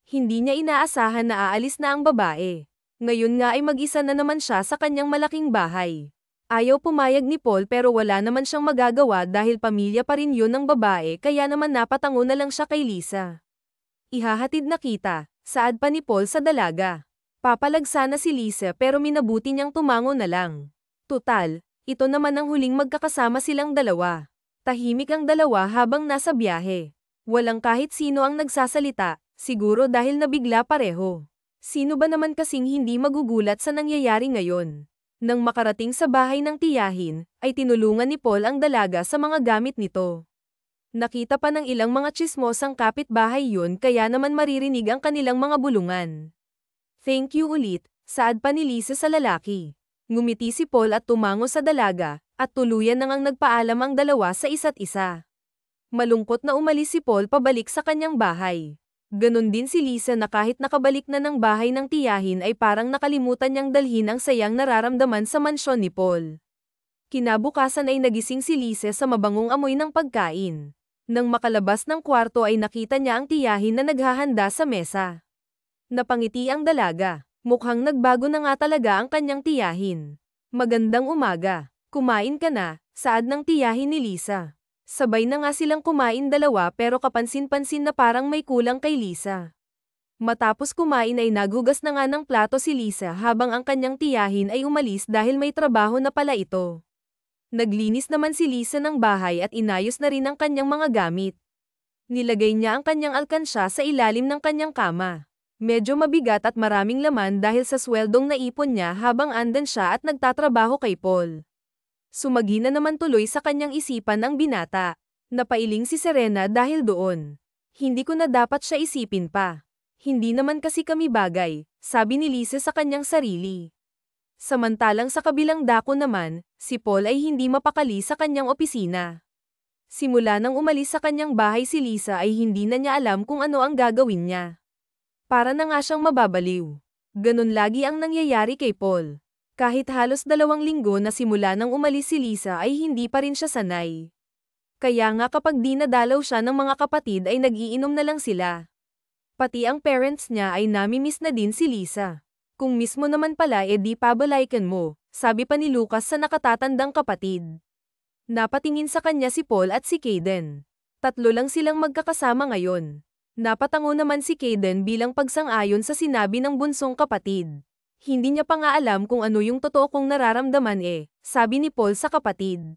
S1: Hindi niya inaasahan na aalis na ang babae. Ngayon nga ay mag-isa na naman siya sa kanyang malaking bahay. Ayaw pumayag ni Paul pero wala naman siyang magagawa dahil pamilya pa rin yun ng babae kaya naman napatango na lang siya kay Lisa. Ihahatid na kita, saad pa ni Paul sa dalaga. Papalag sana si Lisa pero minabuti niyang tumango na lang. Tutal, ito naman ang huling magkakasama silang dalawa. Tahimik ang dalawa habang nasa biyahe. Walang kahit sino ang nagsasalita, siguro dahil nabigla pareho. Sino ba naman kasing hindi magugulat sa nangyayari ngayon? Nang makarating sa bahay ng tiyahin, ay tinulungan ni Paul ang dalaga sa mga gamit nito. Nakita pa ng ilang mga tsismosang kapitbahay yun kaya naman maririnig ang kanilang mga bulungan. Thank you ulit, saad pa ni Lisa sa lalaki. Ngumiti si Paul at tumango sa dalaga, at tuluyan nang nagpaalam ang dalawa sa isa't isa. Malungkot na umalis si Paul pabalik sa kanyang bahay. Ganon din si Lisa na kahit nakabalik na ng bahay ng tiyahin ay parang nakalimutan niyang dalhin ang sayang nararamdaman sa mansyon ni Paul. Kinabukasan ay nagising si Lisa sa mabangong amoy ng pagkain. Nang makalabas ng kwarto ay nakita niya ang tiyahin na naghahanda sa mesa. Napangiti ang dalaga. Mukhang nagbago na nga talaga ang kanyang tiyahin. Magandang umaga. Kumain ka na, saad ng tiyahin ni Lisa. Sabay na nga silang kumain dalawa pero kapansin-pansin na parang may kulang kay Lisa. Matapos kumain ay nagugas na nga ng plato si Lisa habang ang kanyang tiyahin ay umalis dahil may trabaho na pala ito. Naglinis naman si Lisa ng bahay at inayos na rin ang kanyang mga gamit. Nilagay niya ang kanyang alkansya sa ilalim ng kanyang kama. Medyo mabigat at maraming laman dahil sa sweldong naipon niya habang andan siya at nagtatrabaho kay Paul. Sumagi na naman tuloy sa kanyang isipan ang binata. Napailing si Serena dahil doon. Hindi ko na dapat siya isipin pa. Hindi naman kasi kami bagay, sabi ni Lisa sa kanyang sarili. Samantalang sa kabilang dako naman, si Paul ay hindi mapakali sa kanyang opisina. Simula nang umalis sa kanyang bahay si Lisa ay hindi na niya alam kung ano ang gagawin niya. Para na nga siyang mababaliw. Ganon lagi ang nangyayari kay Paul. Kahit halos 2 linggo na simula nang umalis si Lisa ay hindi pa rin siya sanay. Kaya nga kapag dinadalaw siya ng mga kapatid ay nag-iinom na lang sila. Pati ang parents niya ay nami-miss na din si Lisa. Kung mismo naman pala di pabalaykan mo, sabi pa ni Lucas sa nakatatandang kapatid. Napatingin sa kanya si Paul at si Kaden. 3 lang silang magkakasama ngayon. Napatango naman si Kaden bilang pagsang-ayon sa sinabi ng bunsong kapatid. Hindi niya pa nga alam kung ano yung totoo kong nararamdaman sabi ni Paul sa kapatid.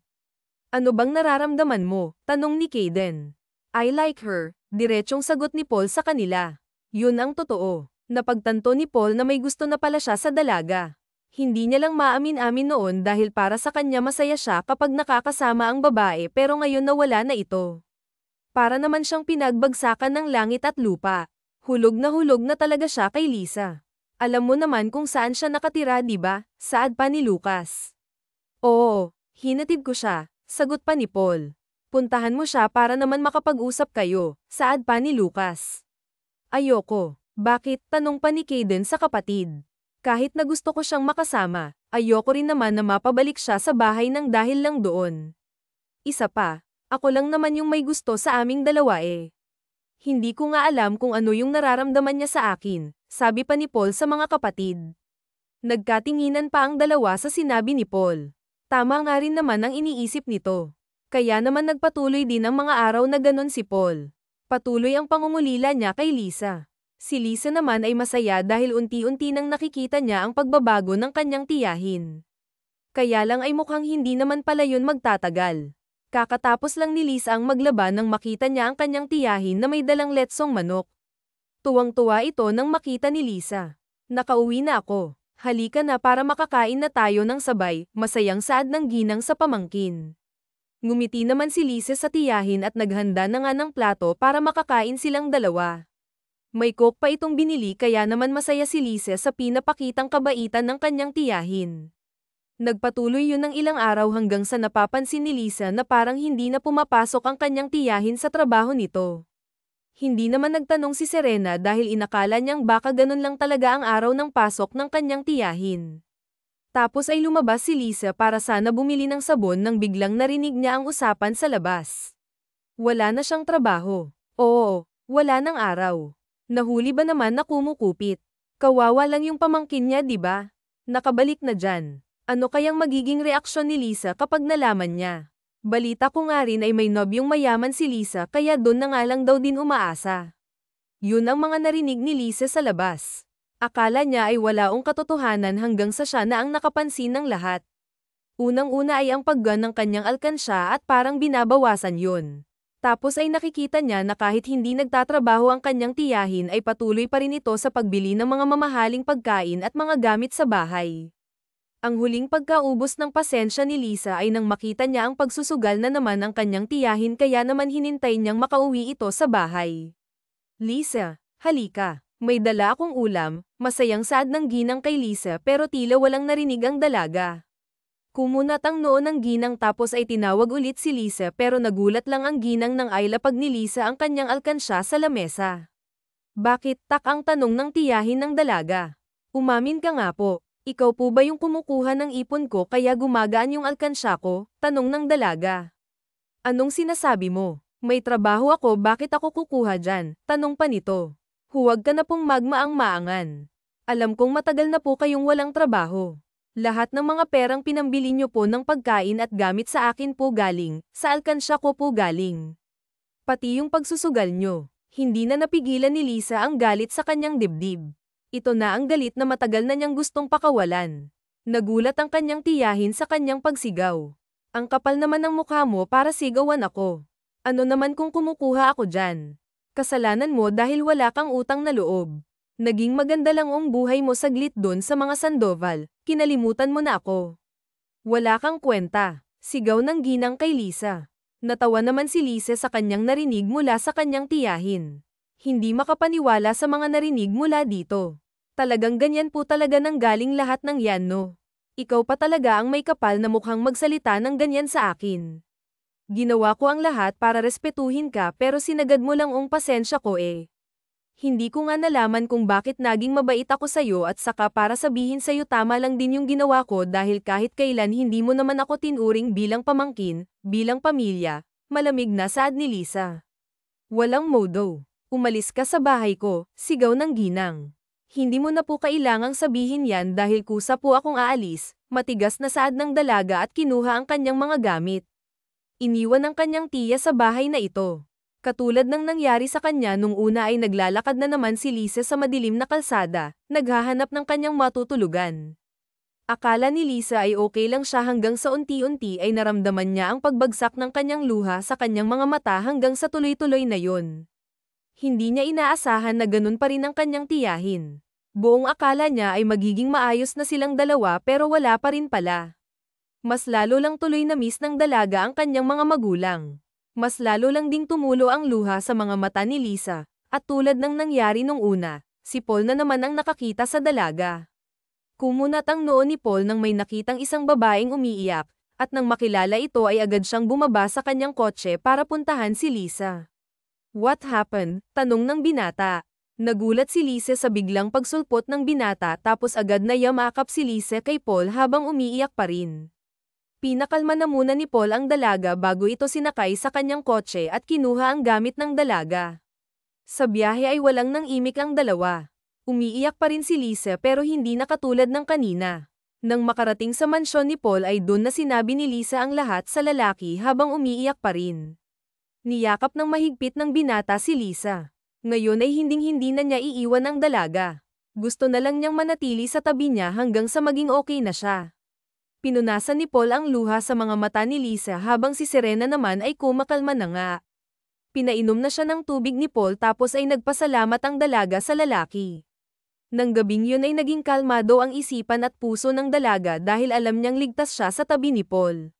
S1: Ano bang nararamdaman mo? Tanong ni Kaden. I like her, diretsong sagot ni Paul sa kanila. Yun ang totoo. Napagtanto ni Paul na may gusto na pala siya sa dalaga. Hindi niya lang maamin-amin noon dahil para sa kanya masaya siya kapag nakakasama ang babae pero ngayon nawala na ito. Para naman siyang pinagbagsakan ng langit at lupa. Hulog na talaga siya kay Lisa. Alam mo naman kung saan siya nakatira, di ba? Saad pa ni Lucas. Oo, hinatid ko siya, sagot pa ni Paul. Puntahan mo siya para naman makapag-usap kayo, saad pa ni Lucas. Ayoko. Bakit? Tanong pa ni Kaden sa kapatid. Kahit na gusto ko siyang makasama, ayoko rin naman na mapabalik siya sa bahay ng dahil lang doon. Isa pa, ako lang naman yung may gusto sa aming dalawa Hindi ko nga alam kung ano yung nararamdaman niya sa akin, sabi pa ni Paul sa mga kapatid. Nagkatinginan pa ang dalawa sa sinabi ni Paul. Tama nga rin naman ang iniisip nito. Kaya naman nagpatuloy din ang mga araw na ganon si Paul. Patuloy ang pangungulila niya kay Lisa. Si Lisa naman ay masaya dahil unti-unti nang nakikita niya ang pagbabago ng kanyang tiyahin. Kaya lang ay mukhang hindi naman pala yun magtatagal. Kakatapos lang ni Lisa ang maglaba nang makita niya ang kanyang tiyahin na may dalang letsong manok. Tuwang-tuwa ito nang makita ni Lisa. Nakauwi na ako. Halika na para makakain na tayo ng sabay, masayang saad ng ginang sa pamangkin. Ngumiti naman si Lisa sa tiyahin at naghanda na nga ng plato para makakain silang dalawa. May coke pa itong binili kaya naman masaya si Lisa sa pinapakitang kabaitan ng kanyang tiyahin. Nagpatuloy yun ng ilang araw hanggang sa napapansin ni Lisa na parang hindi na pumapasok ang kanyang tiyahin sa trabaho nito. Hindi naman nagtanong si Serena dahil inakala niyang baka ganun lang talaga ang araw ng pasok ng kanyang tiyahin. Tapos ay lumabas si Lisa para sana bumili ng sabon nang biglang narinig niya ang usapan sa labas. Wala na siyang trabaho. Oo, wala ng araw. Nahuli ba naman na kumukupit? Kawawa lang yung pamangkin niya, di ba? Nakabalik na dyan. Ano kayang magiging reaksyon ni Lisa kapag nalaman niya? Balita ko nga rin ay may nobyong mayaman si Lisa kaya doon na nga lang daw din umaasa. Yun ang mga narinig ni Lisa sa labas. Akala niya ay walaong katotohanan hanggang sa siya na ang nakapansin ng lahat. Unang-una ay ang paggan ng kanyang alkansya at parang binabawasan yun. Tapos ay nakikita niya na kahit hindi nagtatrabaho ang kanyang tiyahin ay patuloy pa rin ito sa pagbili ng mga mamahaling pagkain at mga gamit sa bahay. Ang huling pagkaubos ng pasensya ni Lisa ay nang makita niya ang pagsusugal na naman ang kanyang tiyahin kaya naman hinintay niyang makauwi ito sa bahay. Lisa, halika. May dala akong ulam, masayang saad ng ginang kay Lisa pero tila walang narinig ang dalaga. Kumunat ang noo ng ginang tapos ay tinawag ulit si Lisa pero nagulat lang ang ginang nang ay lapag ni Lisa ang kanyang alkansya sa lamesa. Bakit tak ang tanong ng tiyahin ng dalaga? Umamin ka nga po, ikaw po ba yung kumukuha ng ipon ko kaya gumagaan yung alkansya ko? Tanong ng dalaga. Anong sinasabi mo? May trabaho ako bakit ako kukuha dyan? Tanong pa nito. Huwag ka na pong magmaang-maangan. Alam kong matagal na po kayong walang trabaho. Lahat ng mga perang pinambili niyo po ng pagkain at gamit sa akin po galing, sa alkansya ko po galing. Pati yung pagsusugal niyo. Hindi na napigilan ni Lisa ang galit sa kanyang dibdib. Ito na ang galit na matagal na niyang gustong pakawalan. Nagulat ang kanyang tiyahin sa kanyang pagsigaw. Ang kapal naman ng mukha mo para sigawan ako. Ano naman kung kumukuha ako dyan? Kasalanan mo dahil wala kang utang na loob. Naging maganda lang ang buhay mo saglit doon sa mga Sandoval, kinalimutan mo na ako. Wala kang kwenta, sigaw ng ginang kay Lisa. Natawa naman si Lisa sa kanyang narinig mula sa kanyang tiyahin. Hindi makapaniwala sa mga narinig mula dito. Talagang ganyan po talaga nang galing lahat ng yan no. Ikaw pa talaga ang may kapal na mukhang magsalita ng ganyan sa akin. Ginawa ko ang lahat para respetuhin ka pero sinagad mo lang ang pasensya ko eh. Hindi ko nga nalaman kung bakit naging mabait ako sa'yo at saka para sabihin sa'yo tama lang din yung ginawa ko dahil kahit kailan hindi mo naman ako tinuring bilang pamangkin, bilang pamilya, malamig na saad ni Lisa. Walang modo. Umalis ka sa bahay ko, sigaw ng ginang. Hindi mo na po kailangang sabihin yan dahil kusa po akong aalis, matigas na saad ng dalaga at kinuha ang kanyang mga gamit. Iniwan ang kanyang tiya sa bahay na ito. Katulad ng nangyari sa kanya nung una ay naglalakad na naman si Lisa sa madilim na kalsada, naghahanap ng kanyang matutulugan. Akala ni Lisa ay okay lang siya hanggang sa unti-unti ay naramdaman niya ang pagbagsak ng kanyang luha sa kanyang mga mata hanggang sa tuloy-tuloy na yon. Hindi niya inaasahan na ganun pa rin ang kanyang tiyahin. Buong akala niya ay magiging maayos na silang dalawa pero wala pa rin pala. Mas lalo lang tuloy na miss ng dalaga ang kanyang mga magulang. Mas lalo lang ding tumulo ang luha sa mga mata ni Lisa, at tulad ng nangyari nung una, si Paul na naman ang nakakita sa dalaga. Kumunat ang noo ni Paul nang may nakitang isang babaeng umiiyak, at nang makilala ito ay agad siyang bumaba sa kanyang kotse para puntahan si Lisa. What happened? Tanong ng binata. Nagulat si Lisa sa biglang pagsulpot ng binata tapos agad na yamakap si Lisa kay Paul habang umiiyak pa rin. Pinakalma na muna ni Paul ang dalaga bago ito sinakay sa kanyang kotse at kinuha ang gamit ng dalaga. Sa biyahe ay walang nang imik ang dalawa. Umiiyak pa rin si Lisa pero hindi na katulad ng kanina. Nang makarating sa mansyon ni Paul ay doon na sinabi ni Lisa ang lahat sa lalaki habang umiiyak pa rin. Niyakap ng mahigpit ng binata si Lisa. Ngayon ay hinding-hindi na niya iiwan ang dalaga. Gusto na lang niyang manatili sa tabi niya hanggang sa maging okay na siya. Pinunasan ni Paul ang luha sa mga mata ni Lisa habang si Serena naman ay kumakalma na nga. Pinainom na siya ng tubig ni Paul tapos ay nagpasalamat ang dalaga sa lalaki. Nang gabing yun ay naging kalmado ang isipan at puso ng dalaga dahil alam niyang ligtas siya sa tabi ni Paul.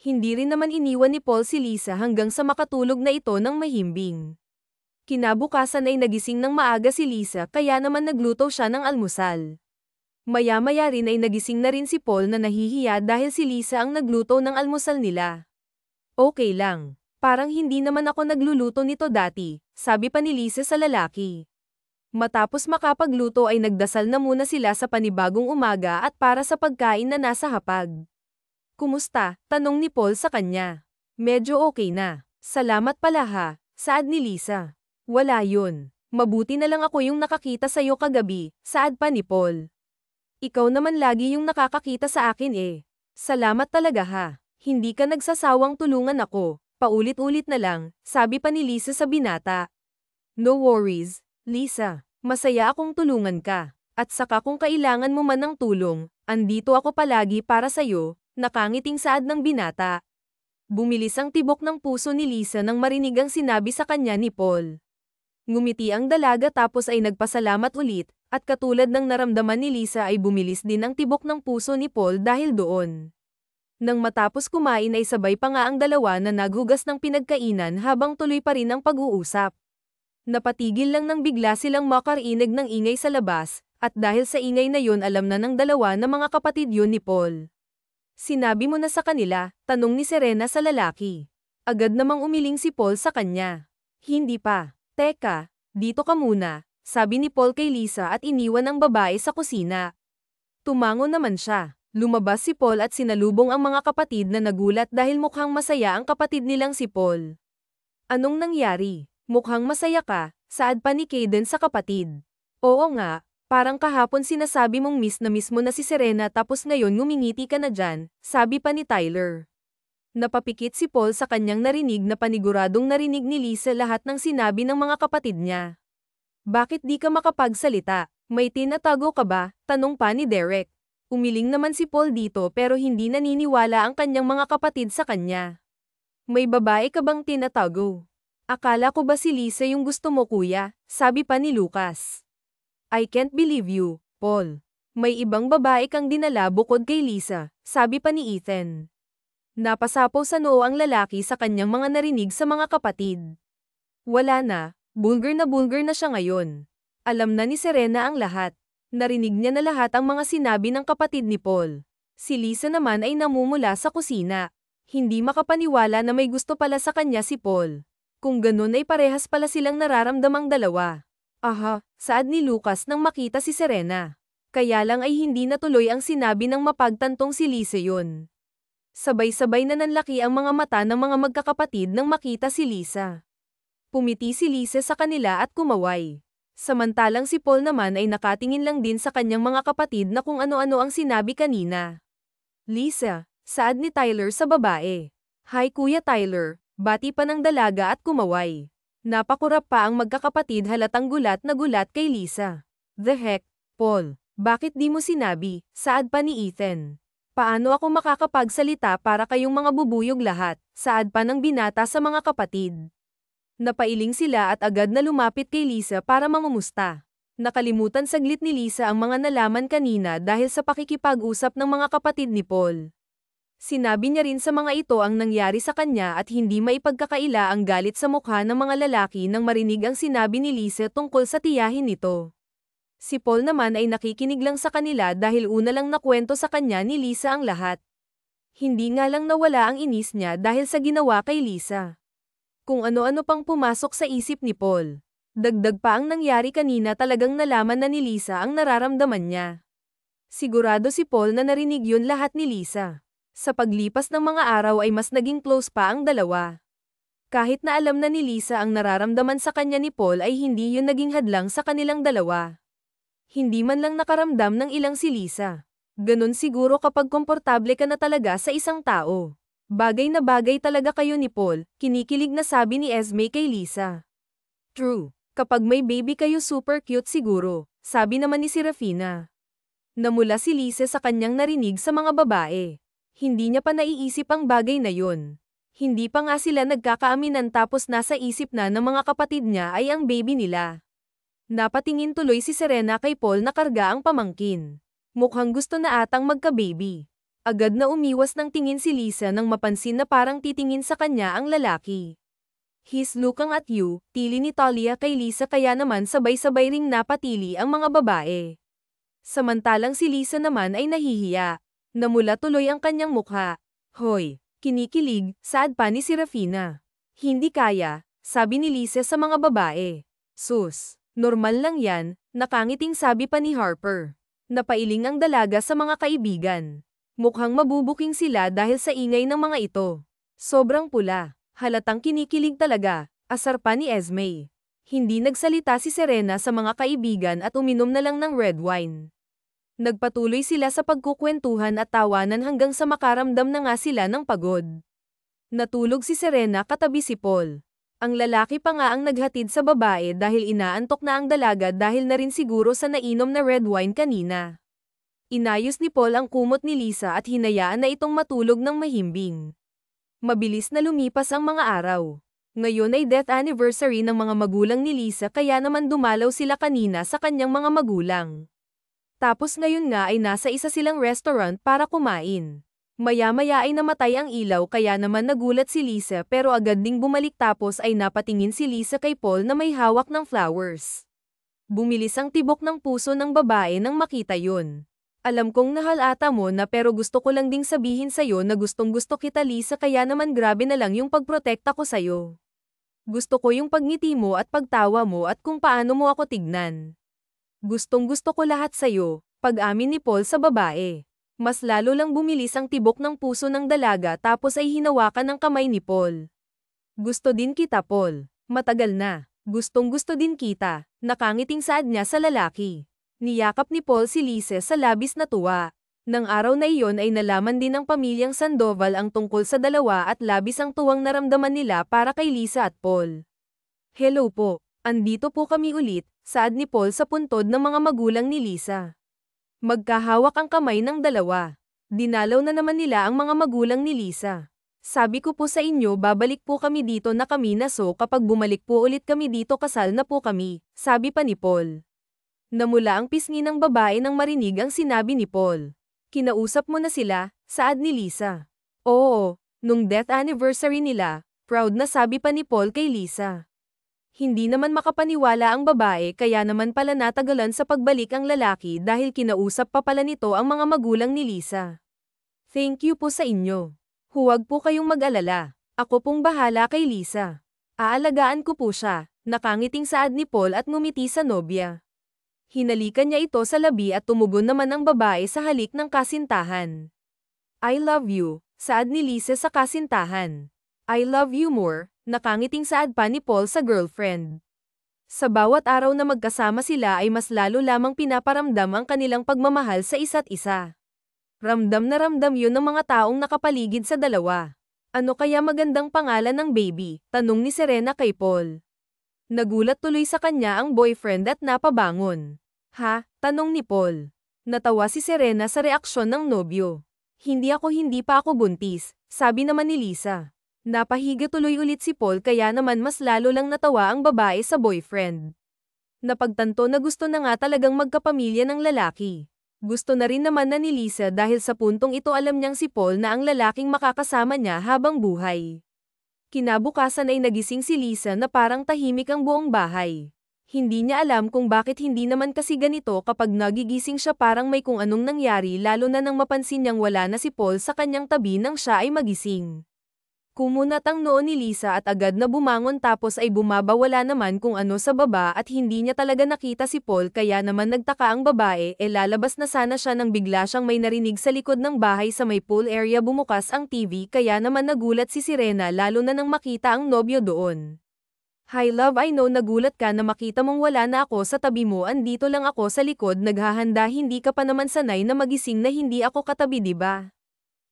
S1: Hindi rin naman iniwan ni Paul si Lisa hanggang sa makatulog na ito ng mahimbing. Kinabukasan ay nagising ng maaga si Lisa kaya naman nagluto siya ng almusal. Maya-maya rin ay nagising na rin si Paul na nahihiya dahil si Lisa ang nagluto ng almusal nila. Okay lang. Parang hindi naman ako nagluluto nito dati, sabi pa ni Lisa sa lalaki. Matapos makapagluto ay nagdasal na muna sila sa panibagong umaga at para sa pagkain na nasa hapag. Kumusta? Tanong ni Paul sa kanya. Medyo okay na. Salamat pala ha, saad ni Lisa. Wala yun. Mabuti na lang ako yung nakakita sa'yo kagabi, saad pa ni Paul. Ikaw naman lagi yung nakakakita sa akin eh. Salamat talaga ha. Hindi ka nagsasawang tulungan ako. Paulit-ulit na lang, sabi pa ni Lisa sa binata. No worries, Lisa. Masaya akong tulungan ka. At saka kung kailangan mo man ng tulong, andito ako palagi para sa'yo, nakangiting saad ng binata. Bumilis ang tibok ng puso ni Lisa nang marinig ang sinabi sa kanya ni Paul. Ngumiti ang dalaga tapos ay nagpasalamat ulit, at katulad ng naramdaman ni Lisa ay bumilis din ang tibok ng puso ni Paul dahil doon. Nang matapos kumain ay sabay pa nga ang dalawa na naghugas ng pinagkainan habang tuloy pa rin ang pag-uusap. Napatigil lang nang bigla silang makarinig ng ingay sa labas, at dahil sa ingay na yun alam na ng dalawa na mga kapatid yun ni Paul. Sinabi mo na sa kanila, tanong ni Serena sa lalaki. Agad namang umiling si Paul sa kanya. Hindi pa. Teka, dito ka muna, sabi ni Paul kay Lisa at iniwan ang babae sa kusina. Tumango naman siya. Lumabas si Paul at sinalubong ang mga kapatid na nagulat dahil mukhang masaya ang kapatid nilang si Paul. Anong nangyari? Mukhang masaya ka, saad pa ni Caden sa kapatid. Oo nga, parang kahapon sinasabi mong miss na miss mo na si Serena tapos ngayon ngumingiti ka na dyan, sabi pa ni Tyler. Napapikit si Paul sa kanyang narinig na paniguradong narinig ni Lisa lahat ng sinabi ng mga kapatid niya. Bakit di ka makapagsalita? May tinatago ka ba? Tanong pa ni Derek. Umiling naman si Paul dito pero hindi naniniwala ang kanyang mga kapatid sa kanya. May babae ka bang tinatago? Akala ko ba si Lisa yung gusto mo kuya? Sabi pa ni Lucas. I can't believe you, Paul. May ibang babae kang dinala bukod kay Lisa, sabi pa ni Ethan. Napasapaw sa noo ang lalaki sa kanyang mga narinig sa mga kapatid. Wala na, bulgar na siya ngayon. Alam na ni Serena ang lahat. Narinig niya na lahat ang mga sinabi ng kapatid ni Paul. Si Lisa naman ay namumula sa kusina. Hindi makapaniwala na may gusto pala sa kanya si Paul. Kung ganun ay parehas pala silang nararamdamang dalawa. Aha, saad ni Lucas nang makita si Serena. Kaya lang ay hindi natuloy ang sinabi ng mapagtantong si Lisa yun. Sabay-sabay na nanlaki ang mga mata ng mga magkakapatid nang makita si Lisa. Pumiti si Lisa sa kanila at kumaway. Samantalang si Paul naman ay nakatingin lang din sa kanyang mga kapatid na kung ano-ano ang sinabi kanina. Lisa, saad ni Tyler sa babae. Hi Kuya Tyler, bati pa ng dalaga at kumaway. Napakurap pa ang magkakapatid halatang gulat na gulat kay Lisa. The heck, Paul, bakit di mo sinabi, saad pa ni Ethan. Paano ako makakapagsalita para kayong mga bubuyog lahat, saad pa ng binata sa mga kapatid. Napailing sila at agad na lumapit kay Lisa para mangumusta. Nakalimutan saglit ni Lisa ang mga nalaman kanina dahil sa pakikipag-usap ng mga kapatid ni Paul. Sinabi niya rin sa mga ito ang nangyari sa kanya at hindi maipagkakaila ang galit sa mukha ng mga lalaki nang marinig ang sinabi ni Lisa tungkol sa tiyahin nito. Si Paul naman ay nakikinig lang sa kanila dahil una lang nakwento sa kanya ni Lisa ang lahat. Hindi nga lang nawala ang inis niya dahil sa ginawa kay Lisa. Kung ano-ano pang pumasok sa isip ni Paul. Dagdag pa ang nangyari kanina talagang nalaman na ni Lisa ang nararamdaman niya. Sigurado si Paul na narinig yun lahat ni Lisa. Sa paglipas ng mga araw ay mas naging close pa ang dalawa. Kahit na alam na ni Lisa ang nararamdaman sa kanya ni Paul ay hindi yun naging hadlang sa kanilang dalawa. Hindi man lang nakaramdam ng ilang si Lisa. Ganun siguro kapag komportable ka na talaga sa isang tao. Bagay na bagay talaga kayo ni Paul, kinikilig na sabi ni Esme kay Lisa. True, kapag may baby kayo super cute siguro, sabi naman ni Serafina. Namula si Lisa sa kanyang narinig sa mga babae. Hindi niya pa naiisip ang bagay na yun. Hindi pa nga sila nagkakaaminan tapos nasa isip na ng mga kapatid niya ay ang baby nila. Napatingin tuloy si Serena kay Paul na karga ang pamangkin. Mukhang gusto na atang magka-baby. Agad na umiwas ng tingin si Lisa nang mapansin na parang titingin sa kanya ang lalaki. He's looking at you, tili ni Talia kay Lisa kaya naman sabay-sabay ring napatili ang mga babae. Samantalang si Lisa naman ay nahihiya. Namula tuloy ang kanyang mukha. Hoy, kinikilig, saad pa ni Serafina. Hindi kaya, sabi ni Lisa sa mga babae. Sus. Normal lang yan, nakangiting sabi pa ni Harper. Napailing ang dalaga sa mga kaibigan. Mukhang mabubuking sila dahil sa ingay ng mga ito. Sobrang pula. Halatang kinikilig talaga, asar pa ni Esme. Hindi nagsalita si Serena sa mga kaibigan at uminom na lang ng red wine. Nagpatuloy sila sa pagkukwentuhan at tawanan hanggang sa makaramdam na nga sila ng pagod. Natulog si Serena katabi si Paul. Ang lalaki pa nga ang naghatid sa babae dahil inaantok na ang dalaga dahil na rin siguro sa nainom na red wine kanina. Inayos ni Paul ang kumot ni Lisa at hinayaan na itong matulog ng mahimbing. Mabilis na lumipas ang mga araw. Ngayon ay death anniversary ng mga magulang ni Lisa kaya naman dumalaw sila kanina sa kanyang mga magulang. Tapos ngayon nga ay nasa isa silang restaurant para kumain. Maya-maya ay namatay ang ilaw kaya naman nagulat si Lisa pero agad ding bumalik tapos ay napatingin si Lisa kay Paul na may hawak ng flowers. Bumilis ang tibok ng puso ng babae nang makita yun. Alam kong nahalata mo na pero gusto ko lang ding sabihin sa'yo na gustong-gusto kita Lisa kaya naman grabe na lang yung pagprotekta ko sa'yo. Gusto ko yung pagngiti mo at pagtawa mo at kung paano mo ako tignan. Gustong-gusto ko lahat sa'yo, pag-amin ni Paul sa babae. Mas lalo lang bumilis ang tibok ng puso ng dalaga tapos ay hinawakan ng kamay ni Paul. Gusto din kita Paul, matagal na. Gustong-gusto din kita, nakangiting saad niya sa lalaki. Niyakap ni Paul si Lisa sa labis na tuwa. Nang araw na iyon ay nalaman din ng pamilyang Sandoval ang tungkol sa dalawa at labis ang tuwang naramdaman nila para kay Lisa at Paul. Hello po, andito po kami ulit, saad ni Paul sa puntod ng mga magulang ni Lisa. Magkahawak ang kamay ng dalawa. Dinalaw na naman nila ang mga magulang ni Lisa. Sabi ko po sa inyo babalik po kami dito na kami na so kapag bumalik po ulit kami dito kasal na po kami, sabi pa ni Paul. Namula ang pisngi ng babae nang marinig ang sinabi ni Paul. Kinausap mo na sila, saad ni Lisa. Oo, nung death anniversary nila, proud na sabi pa ni Paul kay Lisa. Hindi naman makapaniwala ang babae kaya naman pala natagalan sa pagbalik ang lalaki dahil kinausap pa pala nito ang mga magulang ni Lisa. Thank you po sa inyo. Huwag po kayong mag-alala. Ako pong bahala kay Lisa. Aalagaan ko po siya, nakangiting saad ni Paul at ngumiti sa nobya. Hinalikan niya ito sa labi at tumugon naman ang babae sa halik ng kasintahan. I love you, saad ni Lisa sa kasintahan. I love you more, nakangiting saad pa ni Paul sa girlfriend. Sa bawat araw na magkasama sila ay mas lalo lamang pinaparamdam ang kanilang pagmamahal sa isa't isa. Ramdam na ramdam yun ng mga taong nakapaligid sa dalawa. Ano kaya magandang pangalan ng baby? Tanong ni Serena kay Paul. Nagulat tuloy sa kanya ang boyfriend at napabangon. Ha? Tanong ni Paul. Natawa si Serena sa reaksyon ng nobyo. Hindi pa ako buntis, sabi naman ni Lisa. Napahiga tuloy ulit si Paul kaya naman mas lalo lang natawa ang babae sa boyfriend. Napagtanto na gusto na nga talagang magkapamilya ng lalaki. Gusto na rin naman na ni Lisa dahil sa puntong ito alam niyang si Paul na ang lalaking makakasama niya habang buhay. Kinabukasan ay nagising si Lisa na parang tahimik ang buong bahay. Hindi niya alam kung bakit hindi naman kasi ganito kapag nagigising siya parang may kung anong nangyari lalo na nang mapansin niyang wala na si Paul sa kanyang tabi nang siya ay magising. Kumunat ang noo ni Lisa at agad na bumangon tapos ay bumabawala naman kung ano sa baba at hindi niya talaga nakita si Paul kaya naman nagtaka ang babae lalabas na sana siya nang bigla siyang may narinig sa likod ng bahay sa may pool area bumukas ang TV kaya naman nagulat si Serena lalo na nang makita ang nobyo doon. Hi love I know nagulat ka na makita mong wala na ako sa tabi mo andito lang ako sa likod naghahanda hindi ka pa naman sanay na magising na hindi ako katabi diba?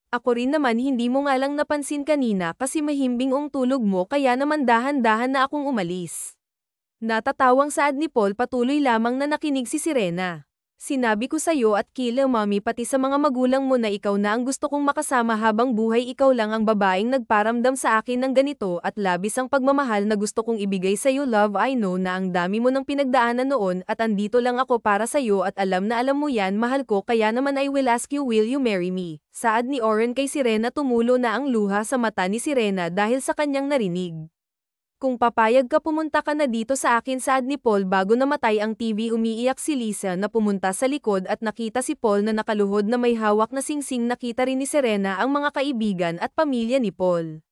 S1: Ako rin naman hindi mo nga lang napansin kanina kasi mahimbing ang tulog mo kaya naman dahan-dahan na akong umalis. Natatawang saad ni Paul patuloy lamang na nakinig si Serena. Sinabi ko sa'yo at kila mami pati sa mga magulang mo na ikaw na ang gusto kong makasama habang buhay ikaw lang ang babaeng nagparamdam sa akin ng ganito at labis ang pagmamahal na gusto kong ibigay sa'yo love I know na ang dami mo ng pinagdaanan noon at andito lang ako para sa'yo at alam na alam mo yan mahal ko kaya naman I will ask you will you marry me? Saad ni Oren kay Serena tumulo na ang luha sa mata ni Serena dahil sa kanyang narinig. Kung papayag ka pumunta ka na dito sa akin saad ni Paul bago namatay ang TV umiiyak si Lisa na pumunta sa likod at nakita si Paul na nakaluhod na may hawak na singsing nakita rin ni Serena ang mga kaibigan at pamilya ni Paul.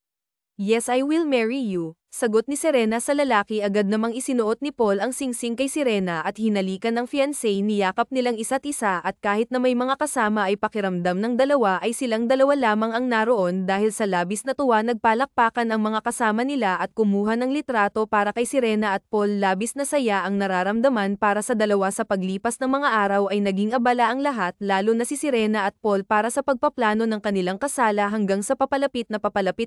S1: Yes I will marry you, sagot ni Serena sa lalaki agad namang isinuot ni Paul ang singsing kay Serena at hinalikan ng fiancé niyakap nilang isa't isa at kahit na may mga kasama ay pakiramdam ng dalawa ay silang dalawa lamang ang naroon dahil sa labis na tuwa nagpalakpakan ang mga kasama nila at kumuha ng litrato para kay Serena at Paul labis na saya ang nararamdaman para sa dalawa sa paglipas ng mga araw ay naging abala ang lahat lalo na si Serena at Paul para sa pagpaplano ng kanilang kasala hanggang sa papalapit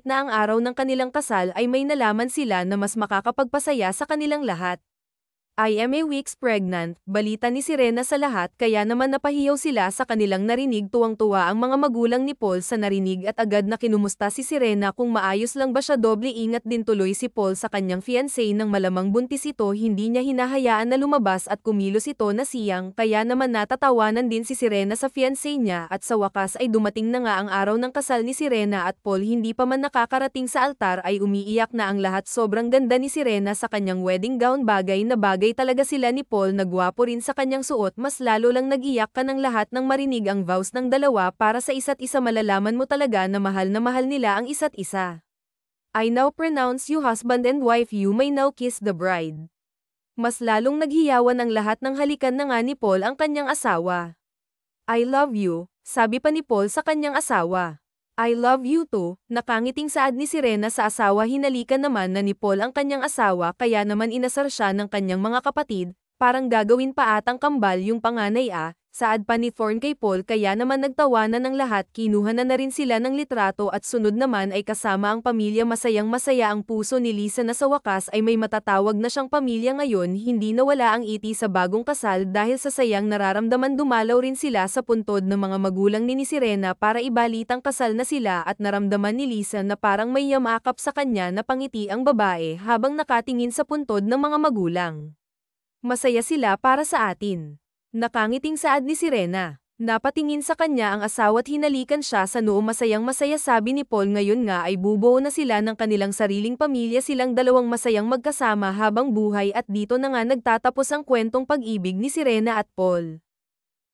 S1: na ang araw ng kanilang kasal ay may nalaman sila na mas makakapagpasaya sa kanilang lahat. I am a weeks pregnant, balita ni Serena sa lahat kaya naman napahiyaw sila sa kanilang narinig. Tuwang-tuwa ang mga magulang ni Paul sa narinig at agad na kinumusta si Serena kung maayos lang ba siya. Doble ingat din tuloy si Paul sa kanyang fiancé nang malamang buntis ito. Hindi niya hinahayaan na lumabas at kumilos ito na siyang kaya naman natatawanan din si Serena sa fiancé niya at sa wakas ay dumating na nga ang araw ng kasal ni Serena at Paul. Hindi pa man nakakarating sa altar ay umiiyak na ang lahat. Sobrang ganda ni Serena sa kanyang wedding gown, bagay na bagay talaga sila ni Paul. Nagwapo rin sa kanyang suot. Mas lalo lang nag-iyak ka ng lahat nang marinig ang vows ng dalawa para sa isa't isa. Malalaman mo talaga na mahal nila ang isa't isa. I now pronounce you husband and wife, you may now kiss the bride. Mas lalong naghiyawan ang lahat nang halikan na nga ni Paul ang kanyang asawa. I love you, sabi pa ni Paul sa kanyang asawa. I love you too, nakangiting saad ni Serena sa asawa. Hinalikan naman na ni Paul ang kanyang asawa kaya naman inasar siya ng kanyang mga kapatid, parang gagawin pa atang kambal yung panganay saad pa ni Thorne kay Paul kaya naman nagtawanan ng lahat. Kinuha na rin sila ng litrato at sunod naman ay kasama ang pamilya. Masayang masaya ang puso ni Lisa na sa wakas ay may matatawag na siyang pamilya ngayon. Hindi nawala ang iti sa bagong kasal dahil sa sayang nararamdaman. Dumalaw rin sila sa puntod ng mga magulang ni Serena para ibalitang kasal na sila at naramdaman ni Lisa na parang may yamakap sa kanya na pangiti ang babae habang nakatingin sa puntod ng mga magulang. Masaya sila para sa atin. Nakangiting saad ni Serena. Napatingin sa kanya ang asawa't hinalikan siya sa noo. Masayang masaya, sabi ni Paul. Ngayon nga ay bubuo na sila ng kanilang sariling pamilya. Silang dalawang masayang magkasama habang buhay at dito na nga nagtatapos ang kwentong pag-ibig ni Serena at Paul.